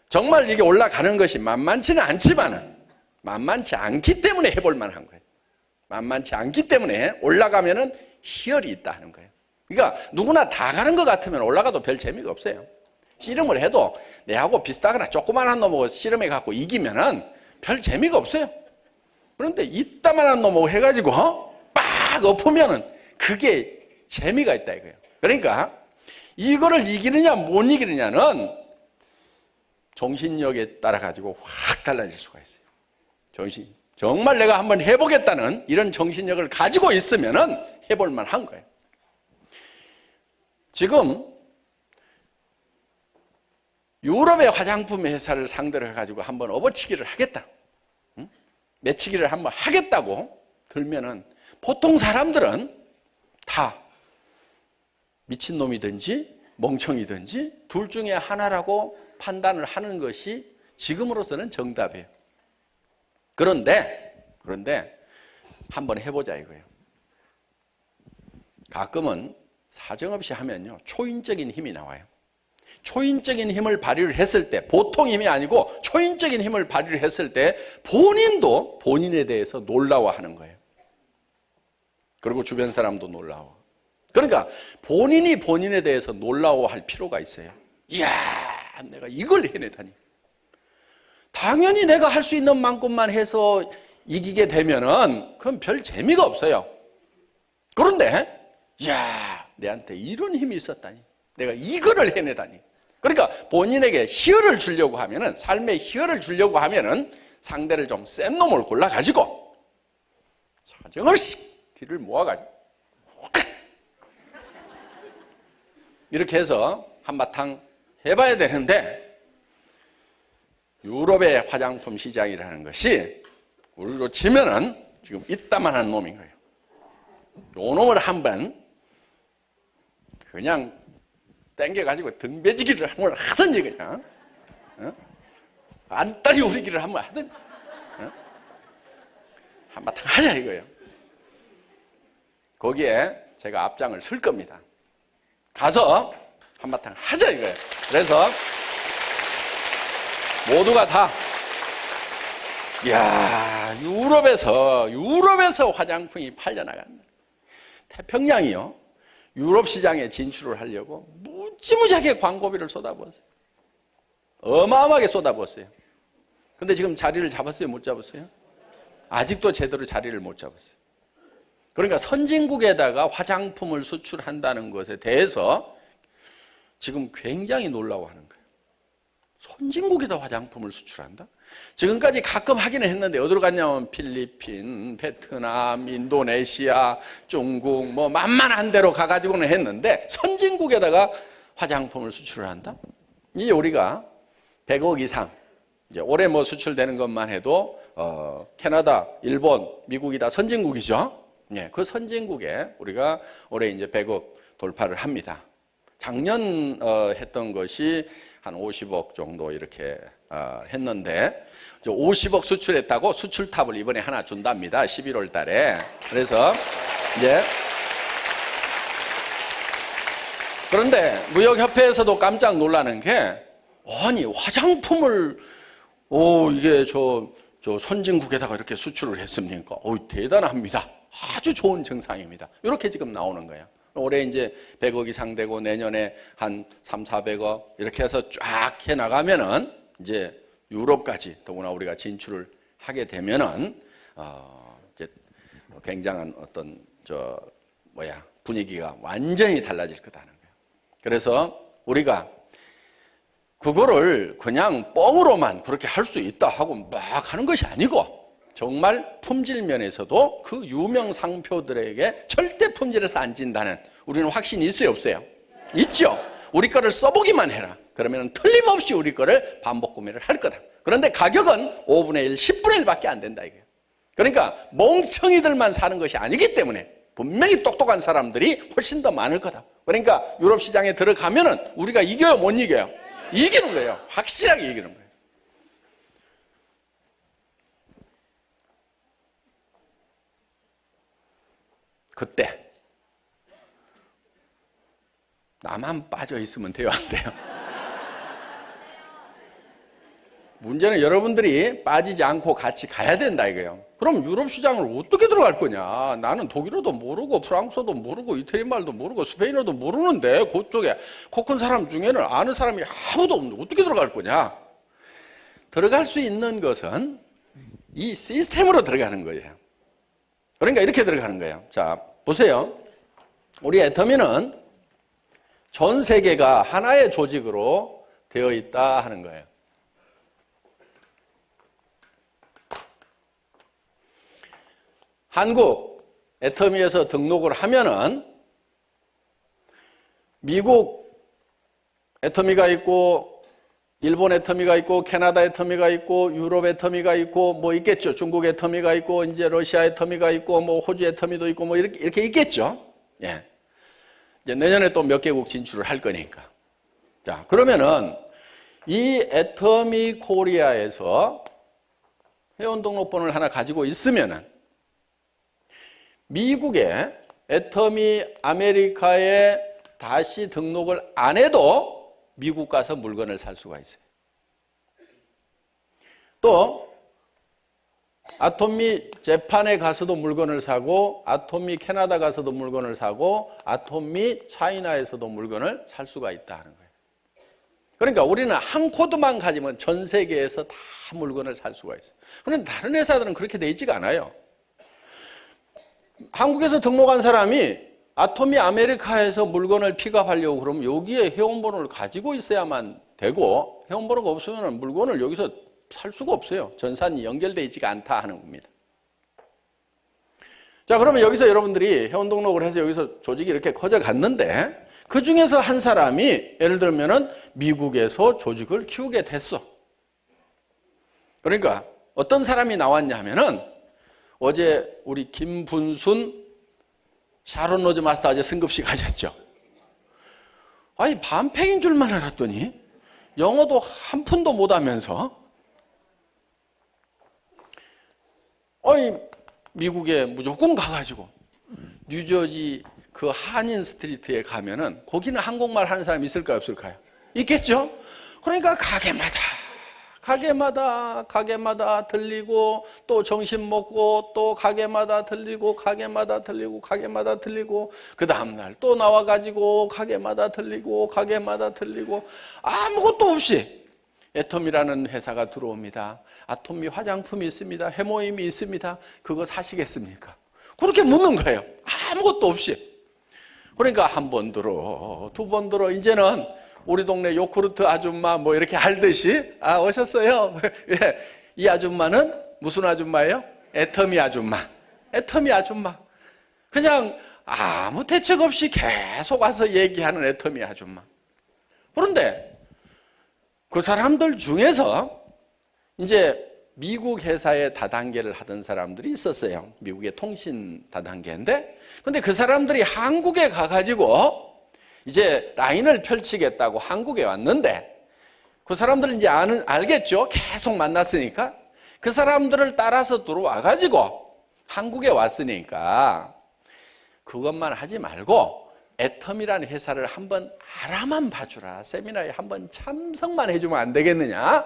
정말 이게 올라가는 것이 만만치는 않지만은 만만치 않기 때문에 해볼 만한 거예요. 만만치 않기 때문에 올라가면은 희열이 있다 하는 거예요. 그러니까 누구나 다 가는 것 같으면 올라가도 별 재미가 없어요. 씨름을 해도 내하고 비슷하거나 조그만한 놈하고 씨름해 갖고 이기면은 별 재미가 없어요. 그런데 이따만한 놈하고 해가지고 빡 엎으면은 그게 재미가 있다 이거예요. 그러니까 이거를 이기느냐 못 이기느냐는 정신력에 따라 가지고 확 달라질 수가 있어요. 정말 내가 한번 해보겠다는 이런 정신력을 가지고 있으면은 해볼 만한 거예요. 지금 유럽의 화장품 회사를 상대로 해가지고 한번 업어치기를 하겠다, 매치기를 한번 하겠다고 들면은 보통 사람들은 다 미친놈이든지 멍청이든지 둘 중에 하나라고 판단을 하는 것이 지금으로서는 정답이에요. 그런데 한번 해보자 이거예요. 가끔은 사정없이 하면요 초인적인 힘이 나와요. 초인적인 힘을 발휘를 했을 때, 보통 힘이 아니고 초인적인 힘을 발휘를 했을 때 본인도 본인에 대해서 놀라워하는 거예요. 그리고 주변 사람도 놀라워. 그러니까 본인이 본인에 대해서 놀라워할 필요가 있어요. 이야, 내가 이걸 해내다니. 당연히 내가 할 수 있는 만큼만 해서 이기게 되면은 그건 별 재미가 없어요. 그런데 이야, 내한테 이런 힘이 있었다니, 내가 이거를 해내다니. 그러니까 본인에게 희열을 주려고 하면은, 삶의 희열을 주려고 하면은 상대를 좀 센 놈을 골라가지고 사정없이 길을 모아가지고 이렇게 해서 한바탕 해봐야 되는데, 유럽의 화장품 시장이라는 것이 우리로 치면은 지금 이따만한 놈인 거예요. 요 놈을 한번 그냥 땡겨가지고 등배지기를 한번 하든지 그냥 안달이 우리기를 한번 하든지 한바탕 하자 이거예요. 거기에 제가 앞장을 쓸 겁니다. 가서 한바탕 하자 이거예요. 그래서 모두가 다, 이야, 유럽에서 화장품이 팔려나간다. 태평양이요, 유럽 시장에 진출을 하려고 무지무지하게 광고비를 쏟아부었어요. 어마어마하게 쏟아부었어요. 근데 지금 자리를 잡았어요, 못 잡았어요? 아직도 제대로 자리를 못 잡았어요. 그러니까 선진국에다가 화장품을 수출한다는 것에 대해서 지금 굉장히 놀라워하는 거예요. 선진국에다 화장품을 수출한다? 지금까지 가끔 하기는 했는데 어디로 갔냐면 필리핀, 베트남, 인도네시아, 중국 뭐 만만한 데로 가가지고는 했는데 선진국에다가 화장품을 수출을 한다? 이 우리가 100억 이상 이제 올해 뭐 수출되는 것만 해도 캐나다, 일본, 미국이 다 선진국이죠. 예, 그 선진국에 우리가 올해 이제 100억 돌파를 합니다. 작년 했던 것이 한 50억 정도 이렇게 했는데 50억 수출했다고 수출탑을 이번에 하나 준답니다. 11월 달에. 그래서 이제 그런데 무역협회에서도 깜짝 놀라는 게 아니 화장품을 이게 저 선진국에다가 이렇게 수출을 했습니까? 대단합니다. 아주 좋은 증상입니다. 이렇게 지금 나오는 거예요. 올해 이제 100억 이상 되고 내년에 한 3, 400억 이렇게 해서 쫙 해나가면은 이제 유럽까지 더구나 우리가 진출을 하게 되면은 이제 굉장한 어떤 분위기가 완전히 달라질 거다는 거예요. 그래서 우리가 그거를 그냥 뻥으로만 그렇게 할 수 있다 하고 막 하는 것이 아니고 정말 품질 면에서도 그 유명 상표들에게 절대 품질에서 안 진다는 우리는 확신이 있어요, 없어요? 있죠. 우리 거를 써보기만 해라. 그러면 틀림없이 우리 거를 반복 구매를 할 거다. 그런데 가격은 5분의 1, 10분의 1밖에 안 된다 이거예요. 그러니까 멍청이들만 사는 것이 아니기 때문에 분명히 똑똑한 사람들이 훨씬 더 많을 거다. 그러니까 유럽 시장에 들어가면은 우리가 이겨요, 못 이겨요? 이기는 거예요. 확실하게 이기는 거예요. 그때 나만 빠져 있으면 돼요, 안 돼요? 문제는 여러분들이 빠지지 않고 같이 가야 된다 이거예요. 그럼 유럽 시장을 어떻게 들어갈 거냐? 나는 독일어도 모르고 프랑스어도 모르고 이태리 말도 모르고 스페인어도 모르는데 그쪽에 코 큰 사람 중에는 아는 사람이 아무도 없는데 어떻게 들어갈 거냐? 들어갈 수 있는 것은 이 시스템으로 들어가는 거예요. 그러니까 이렇게 들어가는 거예요. 자, 보세요. 우리 애터미는 전 세계가 하나의 조직으로 되어 있다 하는 거예요. 한국 애터미에서 등록을 하면은 미국 애터미가 있고 일본 애터미가 있고 캐나다 애터미가 있고 유럽 애터미가 있고 뭐 있겠죠. 중국 애터미가 있고 이제 러시아 애터미가 있고 뭐 호주 애터미도 있고 뭐 이렇게 있겠죠. 예. 이제 내년에 또 몇 개국 진출을 할 거니까. 자, 그러면은 이 애터미 코리아에서 회원 등록번호를 하나 가지고 있으면은 미국의 애터미 아메리카에 다시 등록을 안 해도 미국 가서 물건을 살 수가 있어요. 또 아토미 재판에 가서도 물건을 사고 아토미 캐나다 가서도 물건을 사고 아토미 차이나에서도 물건을 살 수가 있다 하는 거예요. 그러니까 우리는 한 코드만 가지면 전 세계에서 다 물건을 살 수가 있어요. 그런데 다른 회사들은 그렇게 돼 있지가 않아요. 한국에서 등록한 사람이 아토미 아메리카에서 물건을 픽업하려고 그러면 여기에 회원번호를 가지고 있어야만 되고 회원번호가 없으면 물건을 여기서 살 수가 없어요. 전산이 연결되어 있지가 않다 하는 겁니다. 자, 그러면 여기서 여러분들이 회원 등록을 해서 여기서 조직이 이렇게 커져갔는데 그 중에서 한 사람이 예를 들면은 미국에서 조직을 키우게 됐어. 그러니까 어떤 사람이 나왔냐 하면은 어제 우리 김분순 샤론 로즈 마스터 어제 승급식 하셨죠? 아니 반팽인 줄만 알았더니 영어도 한 푼도 못하면서 아니 미국에 무조건 가가지고 뉴저지 그 한인 스트리트에 가면은 거기는 한국말 하는 사람이 있을까요, 없을까요? 있겠죠? 그러니까 가게마다 들리고 또 점심 먹고 또 가게마다 들리고 그 다음날 또 나와가지고 가게마다 들리고 아무것도 없이 애텀이라는 회사가 들어옵니다. 아토미 화장품이 있습니다. 해모임이 있습니다. 그거 사시겠습니까? 그렇게 묻는 거예요. 아무것도 없이. 그러니까 한 번 들어, 두 번 들어, 이제는 우리 동네 요구르트 아줌마 뭐 이렇게 알듯이 오셨어요. 예, 이 아줌마는 무슨 아줌마예요? 애터미 아줌마. 애터미 아줌마. 그냥 아무 대책 없이 계속 와서 얘기하는 애터미 아줌마. 그런데 그 사람들 중에서 이제 미국 회사에 다단계를 하던 사람들이 있었어요. 미국의 통신 다단계인데, 근데 그 사람들이 한국에 가가지고 이제 라인을 펼치겠다고 한국에 왔는데, 그 사람들은 이제 알겠죠? 계속 만났으니까. 그 사람들을 따라서 들어와가지고 한국에 왔으니까 그것만 하지 말고 애텀이라는 회사를 한번 알아만 봐주라. 세미나에 한번 참석만 해주면 안 되겠느냐?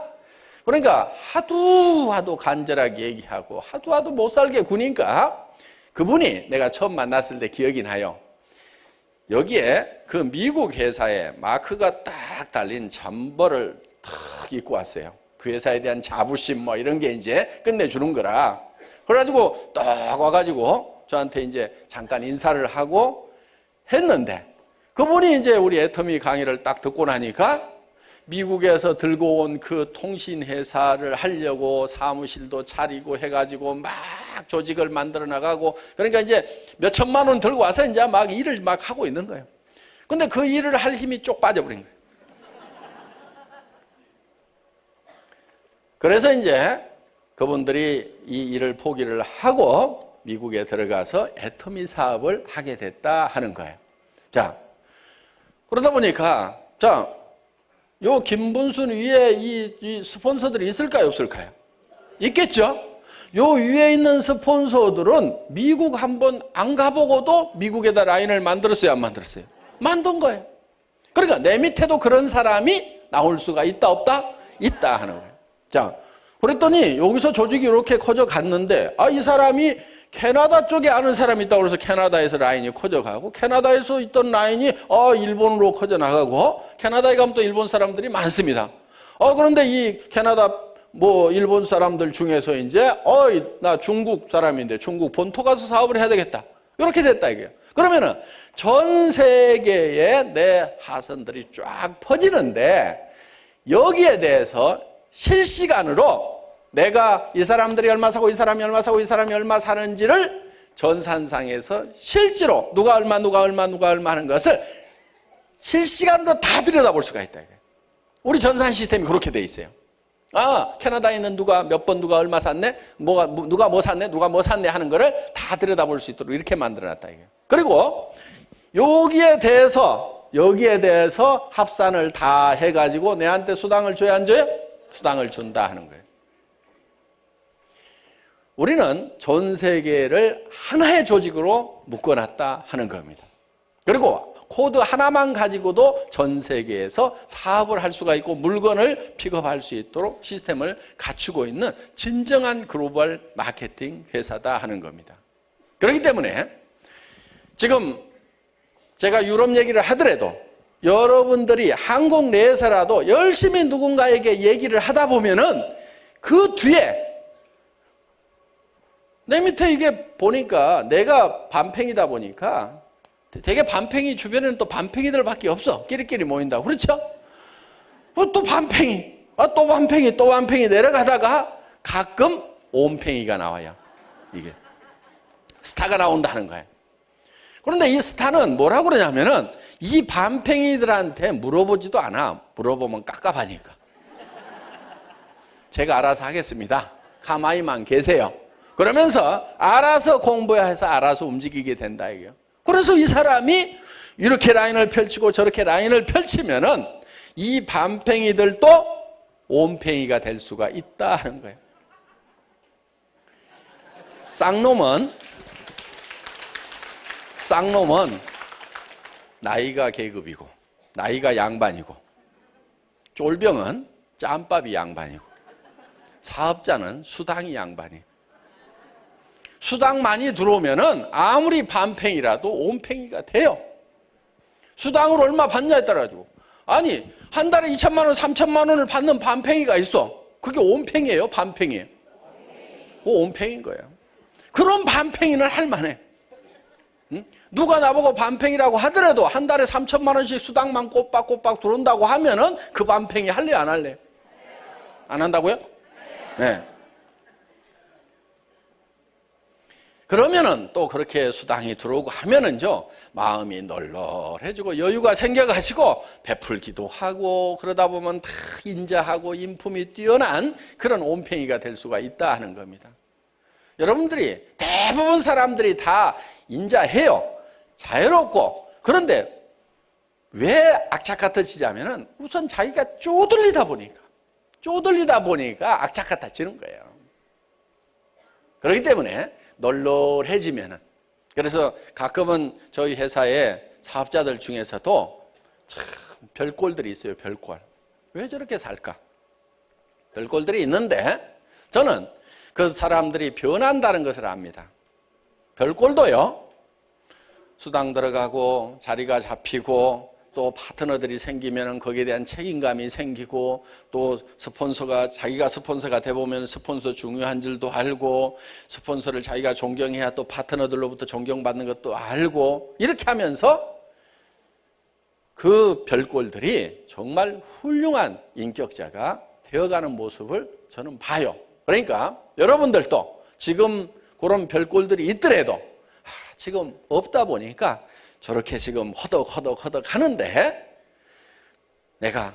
그러니까 하도 간절하게 얘기하고 하도 못 살게 구니까 그분이 내가 처음 만났을 때 기억이 나요. 여기에 그 미국 회사에 마크가 딱 달린 잠버를 탁 입고 왔어요. 그 회사에 대한 자부심 뭐 이런 게 이제 끝내주는 거라. 그래가지고 딱 와가지고 저한테 이제 잠깐 인사를 하고 했는데, 그분이 이제 우리 애터미 강의를 딱 듣고 나니까 미국에서 들고 온 그 통신회사를 하려고 사무실도 차리고 해가지고 막 조직을 만들어 나가고, 그러니까 이제 몇 천만 원 들고 와서 이제 막 일을 막 하고 있는 거예요. 근데 그 일을 할 힘이 쭉 빠져버린 거예요. 그래서 이제 그분들이 이 일을 포기를 하고 미국에 들어가서 애터미 사업을 하게 됐다 하는 거예요. 자, 그러다 보니까, 자, 요 김분순 위에 이 스폰서들이 있을까요, 없을까요? 있겠죠? 요 위에 있는 스폰서들은 미국 한번 안 가보고도 미국에다 라인을 만들었어요, 안 만들었어요? 만든 거예요. 그러니까 내 밑에도 그런 사람이 나올 수가 있다, 없다? 있다 하는 거예요. 자, 그랬더니 여기서 조직이 이렇게 커져 갔는데, 이 사람이 캐나다 쪽에 아는 사람이 있다고 그래서 캐나다에서 라인이 커져가고, 캐나다에서 있던 라인이 일본으로 커져 나가고, 캐나다에 가면 또 일본 사람들이 많습니다. 그런데 이 캐나다 일본 사람들 중에서 이제 나 중국 사람인데 중국 본토 가서 사업을 해야 되겠다. 이렇게 됐다 이게요. 그러면은 전 세계에 내 하선들이 쫙 퍼지는데, 여기에 대해서 실시간으로 내가 이 사람들이 얼마 사고 이 사람이 얼마 사고 이 사람이 얼마 사는지를 전산상에서 실제로 누가 얼마 하는 것을 실시간으로 다 들여다볼 수가 있다. 우리 전산 시스템이 그렇게 돼 있어요. 캐나다에 있는 누가 몇 번 누가 얼마 샀네, 누가 뭐 샀네, 누가 뭐 샀네 하는 거를 다 들여다볼 수 있도록 이렇게 만들어놨다. 그리고 여기에 대해서 합산을 다 해가지고 내한테 수당을 줘야 안 줘요? 수당을 준다 하는 거예요. 우리는 전 세계를 하나의 조직으로 묶어놨다 하는 겁니다. 그리고 코드 하나만 가지고도 전 세계에서 사업을 할 수가 있고 물건을 픽업할 수 있도록 시스템을 갖추고 있는 진정한 글로벌 마케팅 회사다 하는 겁니다. 그렇기 때문에 지금 제가 유럽 얘기를 하더라도 여러분들이 한국 내에서라도 열심히 누군가에게 얘기를 하다 보면은 그 뒤에 내 밑에 이게 보니까 내가 반팽이다 보니까 되게 반팽이 주변에는 또 반팽이들밖에 없어. 끼리끼리 모인다고. 그렇죠? 또 반팽이, 또 반팽이 내려가다가 가끔 온팽이가 나와요. 이게 스타가 나온다는 거예요. 그런데 이 스타는 뭐라고 그러냐면은 이 반팽이들한테 물어보지도 않아. 물어보면 깝깝하니까. 제가 알아서 하겠습니다. 가만히만 계세요. 그러면서 알아서 공부해서 알아서 움직이게 된다 이게요. 그래서 이 사람이 이렇게 라인을 펼치고 저렇게 라인을 펼치면은 이 반팽이들도 온팽이가 될 수가 있다 하는 거예요. 쌍놈은 나이가 계급이고 나이가 양반이고, 쫄병은 짬밥이 양반이고, 사업자는 수당이 양반이에요. 수당 많이 들어오면은 아무리 반팽이라도 온팽이가 돼요. 수당을 얼마 받냐에 따라가지고, 아니 한 달에 2천만 원, 3천만 원을 받는 반팽이가 있어. 그게 온팽이에요, 반팽이에요? 온팽이인 거예요. 그런 반팽이는 할만해. 응? 누가 나보고 반팽이라고 하더라도 한 달에 3천만 원씩 수당만 꼬박꼬박 들어온다고 하면은 그 반팽이 할래요, 안 할래요? 안 한다고요? 네. 그러면은 또 그렇게 수당이 들어오고 하면은요, 마음이 널널해지고 여유가 생겨가지고 베풀기도 하고, 그러다 보면 다 인자하고 인품이 뛰어난 그런 온팽이가 될 수가 있다 하는 겁니다. 여러분들이, 대부분 사람들이 다 인자해요. 자유롭고. 그런데 왜 악착 같아지냐면은 우선 자기가 쪼들리다 보니까 악착 같아지는 거예요. 그렇기 때문에 널널해지면은, 그래서 가끔은 저희 회사의 사업자들 중에서도 참 별꼴들이 있어요. 별꼴. 왜 저렇게 살까? 별꼴들이 있는데 저는 그 사람들이 변한다는 것을 압니다. 별꼴도요, 수당 들어가고 자리가 잡히고 또 파트너들이 생기면 거기에 대한 책임감이 생기고, 또 스폰서가, 자기가 스폰서가 돼보면 스폰서 중요한 줄도 알고, 스폰서를 자기가 존경해야 또 파트너들로부터 존경받는 것도 알고, 이렇게 하면서 그 별꼴들이 정말 훌륭한 인격자가 되어가는 모습을 저는 봐요. 그러니까 여러분들도 지금 그런 별꼴들이 있더라도 지금 없다 보니까 저렇게 지금 허덕 하는데, 내가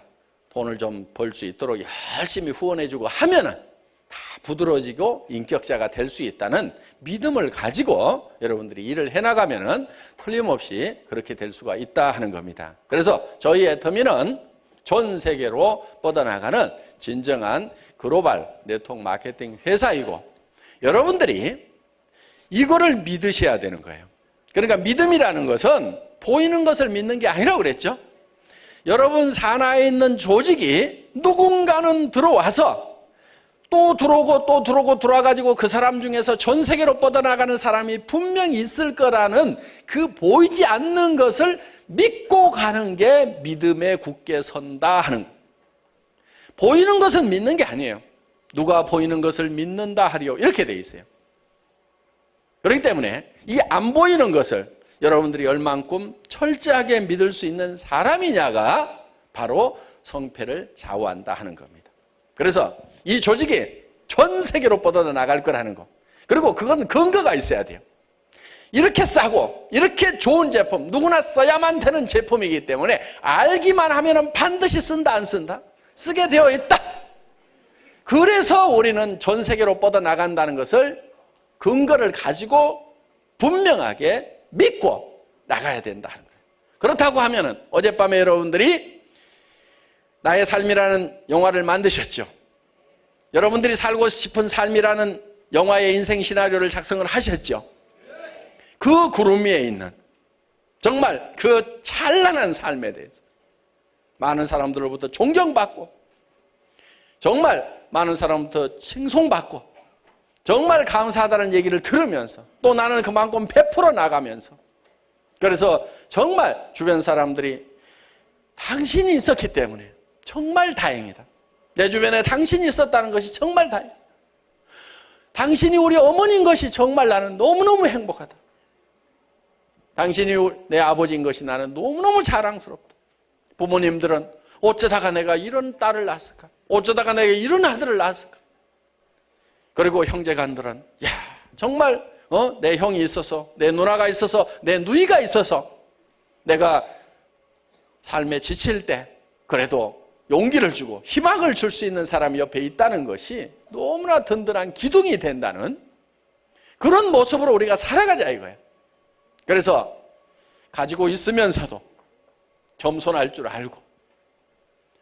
돈을 좀 벌 수 있도록 열심히 후원해주고 하면은 다 부드러워지고 인격자가 될 수 있다는 믿음을 가지고 여러분들이 일을 해나가면은 틀림없이 그렇게 될 수가 있다 하는 겁니다. 그래서 저희 애터미는 전 세계로 뻗어나가는 진정한 글로벌 네트워크 마케팅 회사이고, 여러분들이 이거를 믿으셔야 되는 거예요. 그러니까 믿음이라는 것은 보이는 것을 믿는 게 아니라고 그랬죠. 여러분 산하에 있는 조직이 누군가는 들어와서 또 들어오고 들어와가지고 그 사람 중에서 전 세계로 뻗어나가는 사람이 분명히 있을 거라는 그 보이지 않는 것을 믿고 가는 게 믿음에 굳게 선다 하는 거예요. 보이는 것은 믿는 게 아니에요. 누가 보이는 것을 믿는다 하리요, 이렇게 돼 있어요. 그렇기 때문에 이 안 보이는 것을 여러분들이 얼만큼 철저하게 믿을 수 있는 사람이냐가 바로 성패를 좌우한다 하는 겁니다. 그래서 이 조직이 전 세계로 뻗어나갈 거라는 거, 그리고 그건 근거가 있어야 돼요. 이렇게 싸고 이렇게 좋은 제품, 누구나 써야만 되는 제품이기 때문에 알기만 하면 반드시 쓴다 안 쓴다? 쓰게 되어 있다. 그래서 우리는 전 세계로 뻗어나간다는 것을 근거를 가지고 분명하게 믿고 나가야 된다는 거예요. 그렇다고 하면은 어젯밤에 여러분들이 나의 삶이라는 영화를 만드셨죠. 여러분들이 살고 싶은 삶이라는 영화의 인생 시나리오를 작성을 하셨죠. 그 구름 위에 있는 정말 그 찬란한 삶에 대해서 많은 사람들로부터 존경받고, 정말 많은 사람부터 칭송받고, 정말 감사하다는 얘기를 들으면서 또 나는 그만큼 베풀어 나가면서, 그래서 정말 주변 사람들이 당신이 있었기 때문에 정말 다행이다. 내 주변에 당신이 있었다는 것이 정말 다행이다. 당신이 우리 어머니인 것이 정말 나는 너무너무 행복하다. 당신이 내 아버지인 것이 나는 너무너무 자랑스럽다. 부모님들은 어쩌다가 내가 이런 딸을 낳았을까? 어쩌다가 내가 이런 아들을 낳았을까? 그리고 형제간들은 야, 정말 내 형이 있어서, 내 누나가 있어서, 내 누이가 있어서 내가 삶에 지칠 때 그래도 용기를 주고 희망을 줄 수 있는 사람이 옆에 있다는 것이 너무나 든든한 기둥이 된다는 그런 모습으로 우리가 살아가자 이거예요. 그래서 가지고 있으면서도 겸손할 줄 알고,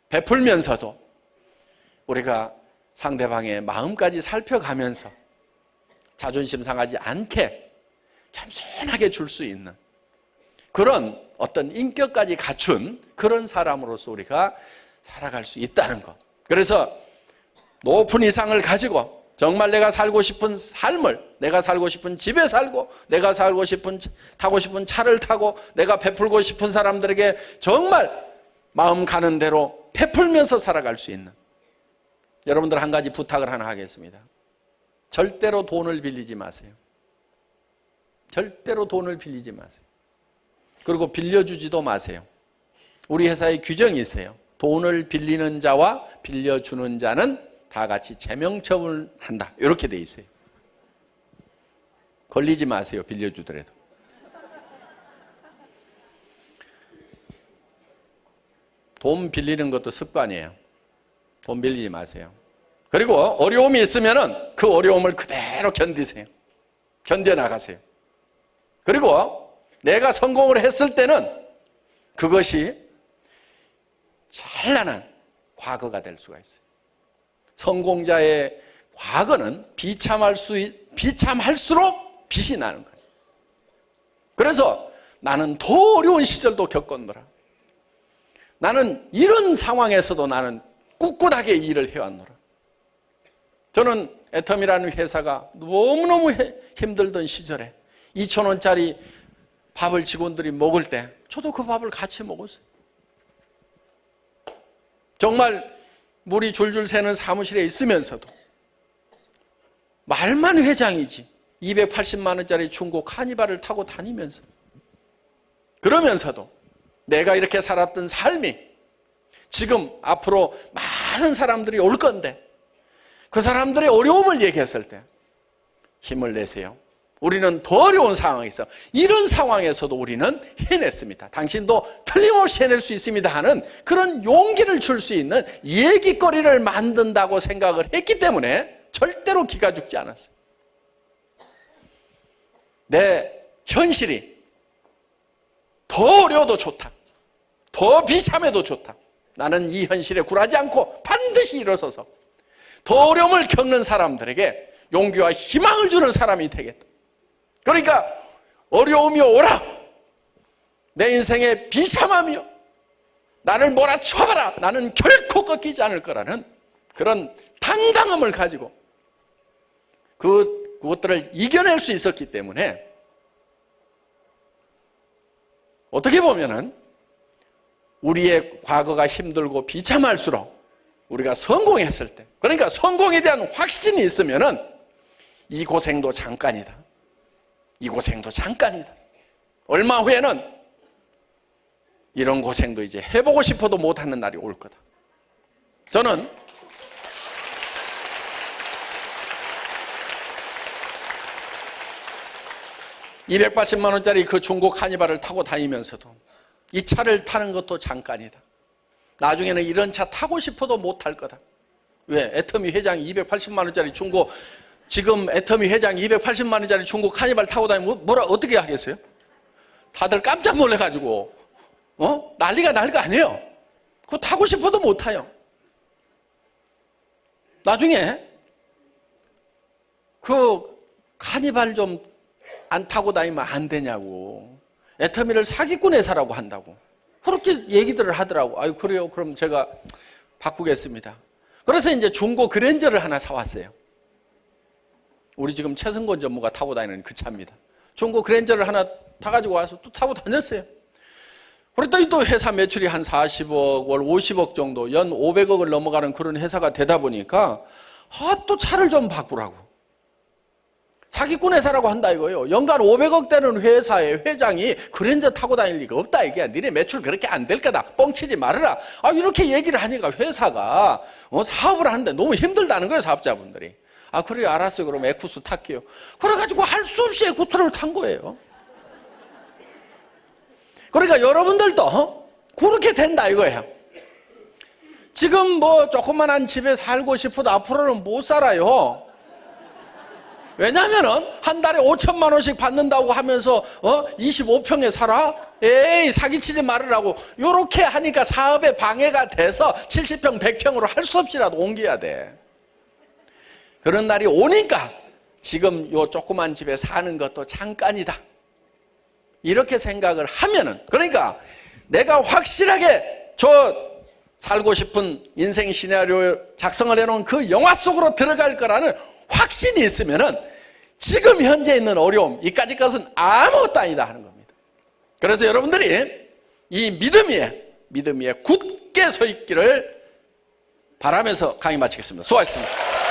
베풀면서도 우리가 상대방의 마음까지 살펴가면서 자존심 상하지 않게 겸손하게 줄 수 있는 그런 어떤 인격까지 갖춘 그런 사람으로서 우리가 살아갈 수 있다는 것. 그래서 높은 이상을 가지고 정말 내가 살고 싶은 삶을, 내가 살고 싶은 집에 살고, 내가 살고 싶은, 타고 싶은 차를 타고, 내가 베풀고 싶은 사람들에게 정말 마음 가는 대로 베풀면서 살아갈 수 있는, 여러분들 한 가지 부탁을 하나 하겠습니다. 절대로 돈을 빌리지 마세요. 절대로 돈을 빌리지 마세요. 그리고 빌려주지도 마세요. 우리 회사에 규정이 있어요. 돈을 빌리는 자와 빌려주는 자는 다 같이 제명처분을 한다. 이렇게 돼 있어요. 걸리지 마세요. 빌려주더라도. 돈 빌리는 것도 습관이에요. 돈 빌리지 마세요. 그리고 어려움이 있으면은 그 어려움을 그대로 견디세요. 견뎌나가세요. 그리고 내가 성공을 했을 때는 그것이 찬란한 과거가 될 수가 있어요. 성공자의 과거는 비참할수록 빛이 나는 거예요. 그래서 나는 더 어려운 시절도 겪었노라. 나는 이런 상황에서도 나는 꿋꿋하게 일을 해왔노라. 저는 애텀이라는 회사가 너무너무 힘들던 시절에 2,000원짜리 밥을 직원들이 먹을 때 저도 그 밥을 같이 먹었어요. 정말 물이 줄줄 새는 사무실에 있으면서도 말만 회장이지 280만 원짜리 중고 카니발을 타고 다니면서 그러면서도 내가 이렇게 살았던 삶이 지금 앞으로 많은 사람들이 올 건데 그 사람들의 어려움을 얘기했을 때 힘을 내세요. 우리는 더 어려운 상황에 있어. 이런 상황에서도 우리는 해냈습니다. 당신도 틀림없이 해낼 수 있습니다 하는 그런 용기를 줄 수 있는 얘기거리를 만든다고 생각을 했기 때문에 절대로 기가 죽지 않았어요. 내 현실이 더 어려워도 좋다. 더 비참해도 좋다. 나는 이 현실에 굴하지 않고 반드시 일어서서 더 어려움을 겪는 사람들에게 용기와 희망을 주는 사람이 되겠다. 그러니까 어려움이 오라. 내 인생의 비참함이요. 나를 몰아쳐봐라. 나는 결코 꺾이지 않을 거라는 그런 당당함을 가지고 그것들을 이겨낼 수 있었기 때문에 어떻게 보면은 우리의 과거가 힘들고 비참할수록 우리가 성공했을 때, 그러니까 성공에 대한 확신이 있으면은 이 고생도 잠깐이다. 이 고생도 잠깐이다. 얼마 후에는 이런 고생도 이제 해보고 싶어도 못하는 날이 올 거다. 저는 $280만 원짜리 그 중고 카니발을 타고 다니면서도 이 차를 타는 것도 잠깐이다. 나중에는 이런 차 타고 싶어도 못할 거다. 왜? 애터미 회장이 280만 원짜리 중고, 지금 애터미 회장이 280만 원짜리 중고 카니발 타고 다니면 어떻게 하겠어요? 다들 깜짝 놀래가지고 난리가 날 거 아니에요. 그거 타고 싶어도 못 타요. 나중에 그 카니발 좀 안 타고 다니면 안 되냐고. 애터미를 사기꾼 회사라고 한다고. 그렇게 얘기들을 하더라고. 아유, 그래요. 그럼 제가 바꾸겠습니다. 그래서 이제 중고 그랜저를 하나 사왔어요. 우리 지금 최승권 전무가 타고 다니는 그 차입니다. 중고 그랜저를 하나 타가지고 와서 또 타고 다녔어요. 그랬더니 또 회사 매출이 한 40억, 월 50억 정도, 연 500억을 넘어가는 그런 회사가 되다 보니까 또 차를 좀 바꾸라고. 사기꾼 회사라고 한다 이거예요. 연간 500억 되는 회사의 회장이 그랜저 타고 다닐 리가 없다 이게. 니네 매출 그렇게 안 될 거다. 뻥치지 말아라. 이렇게 얘기를 하니까 회사가 사업을 하는데 너무 힘들다는 거예요, 사업자분들이. 그래요, 알았어요. 그럼 에쿠스 탈게요. 그래가지고 할 수 없이 에쿠스를 탄 거예요. 그러니까 여러분들도 그렇게 된다 이거예요. 지금 조그만한 집에 살고 싶어도 앞으로는 못 살아요. 왜냐하면은 한 달에 5천만 원씩 받는다고 하면서 25평에 살아? 에이, 사기치지 말으라고. 요렇게 하니까 사업에 방해가 돼서 70평, 100평으로 할 수 없이라도 옮겨야 돼. 그런 날이 오니까 지금 요 조그만 집에 사는 것도 잠깐이다. 이렇게 생각을 하면은, 그러니까 내가 확실하게 살고 싶은 인생 시나리오 작성을 해놓은 그 영화 속으로 들어갈 거라는 확신이 있으면은 지금 현재 있는 어려움, 이까지 것은 아무것도 아니다 하는 겁니다. 그래서 여러분들이 이 믿음 위에 굳게 서 있기를 바라면서 강의 마치겠습니다. 수고하셨습니다.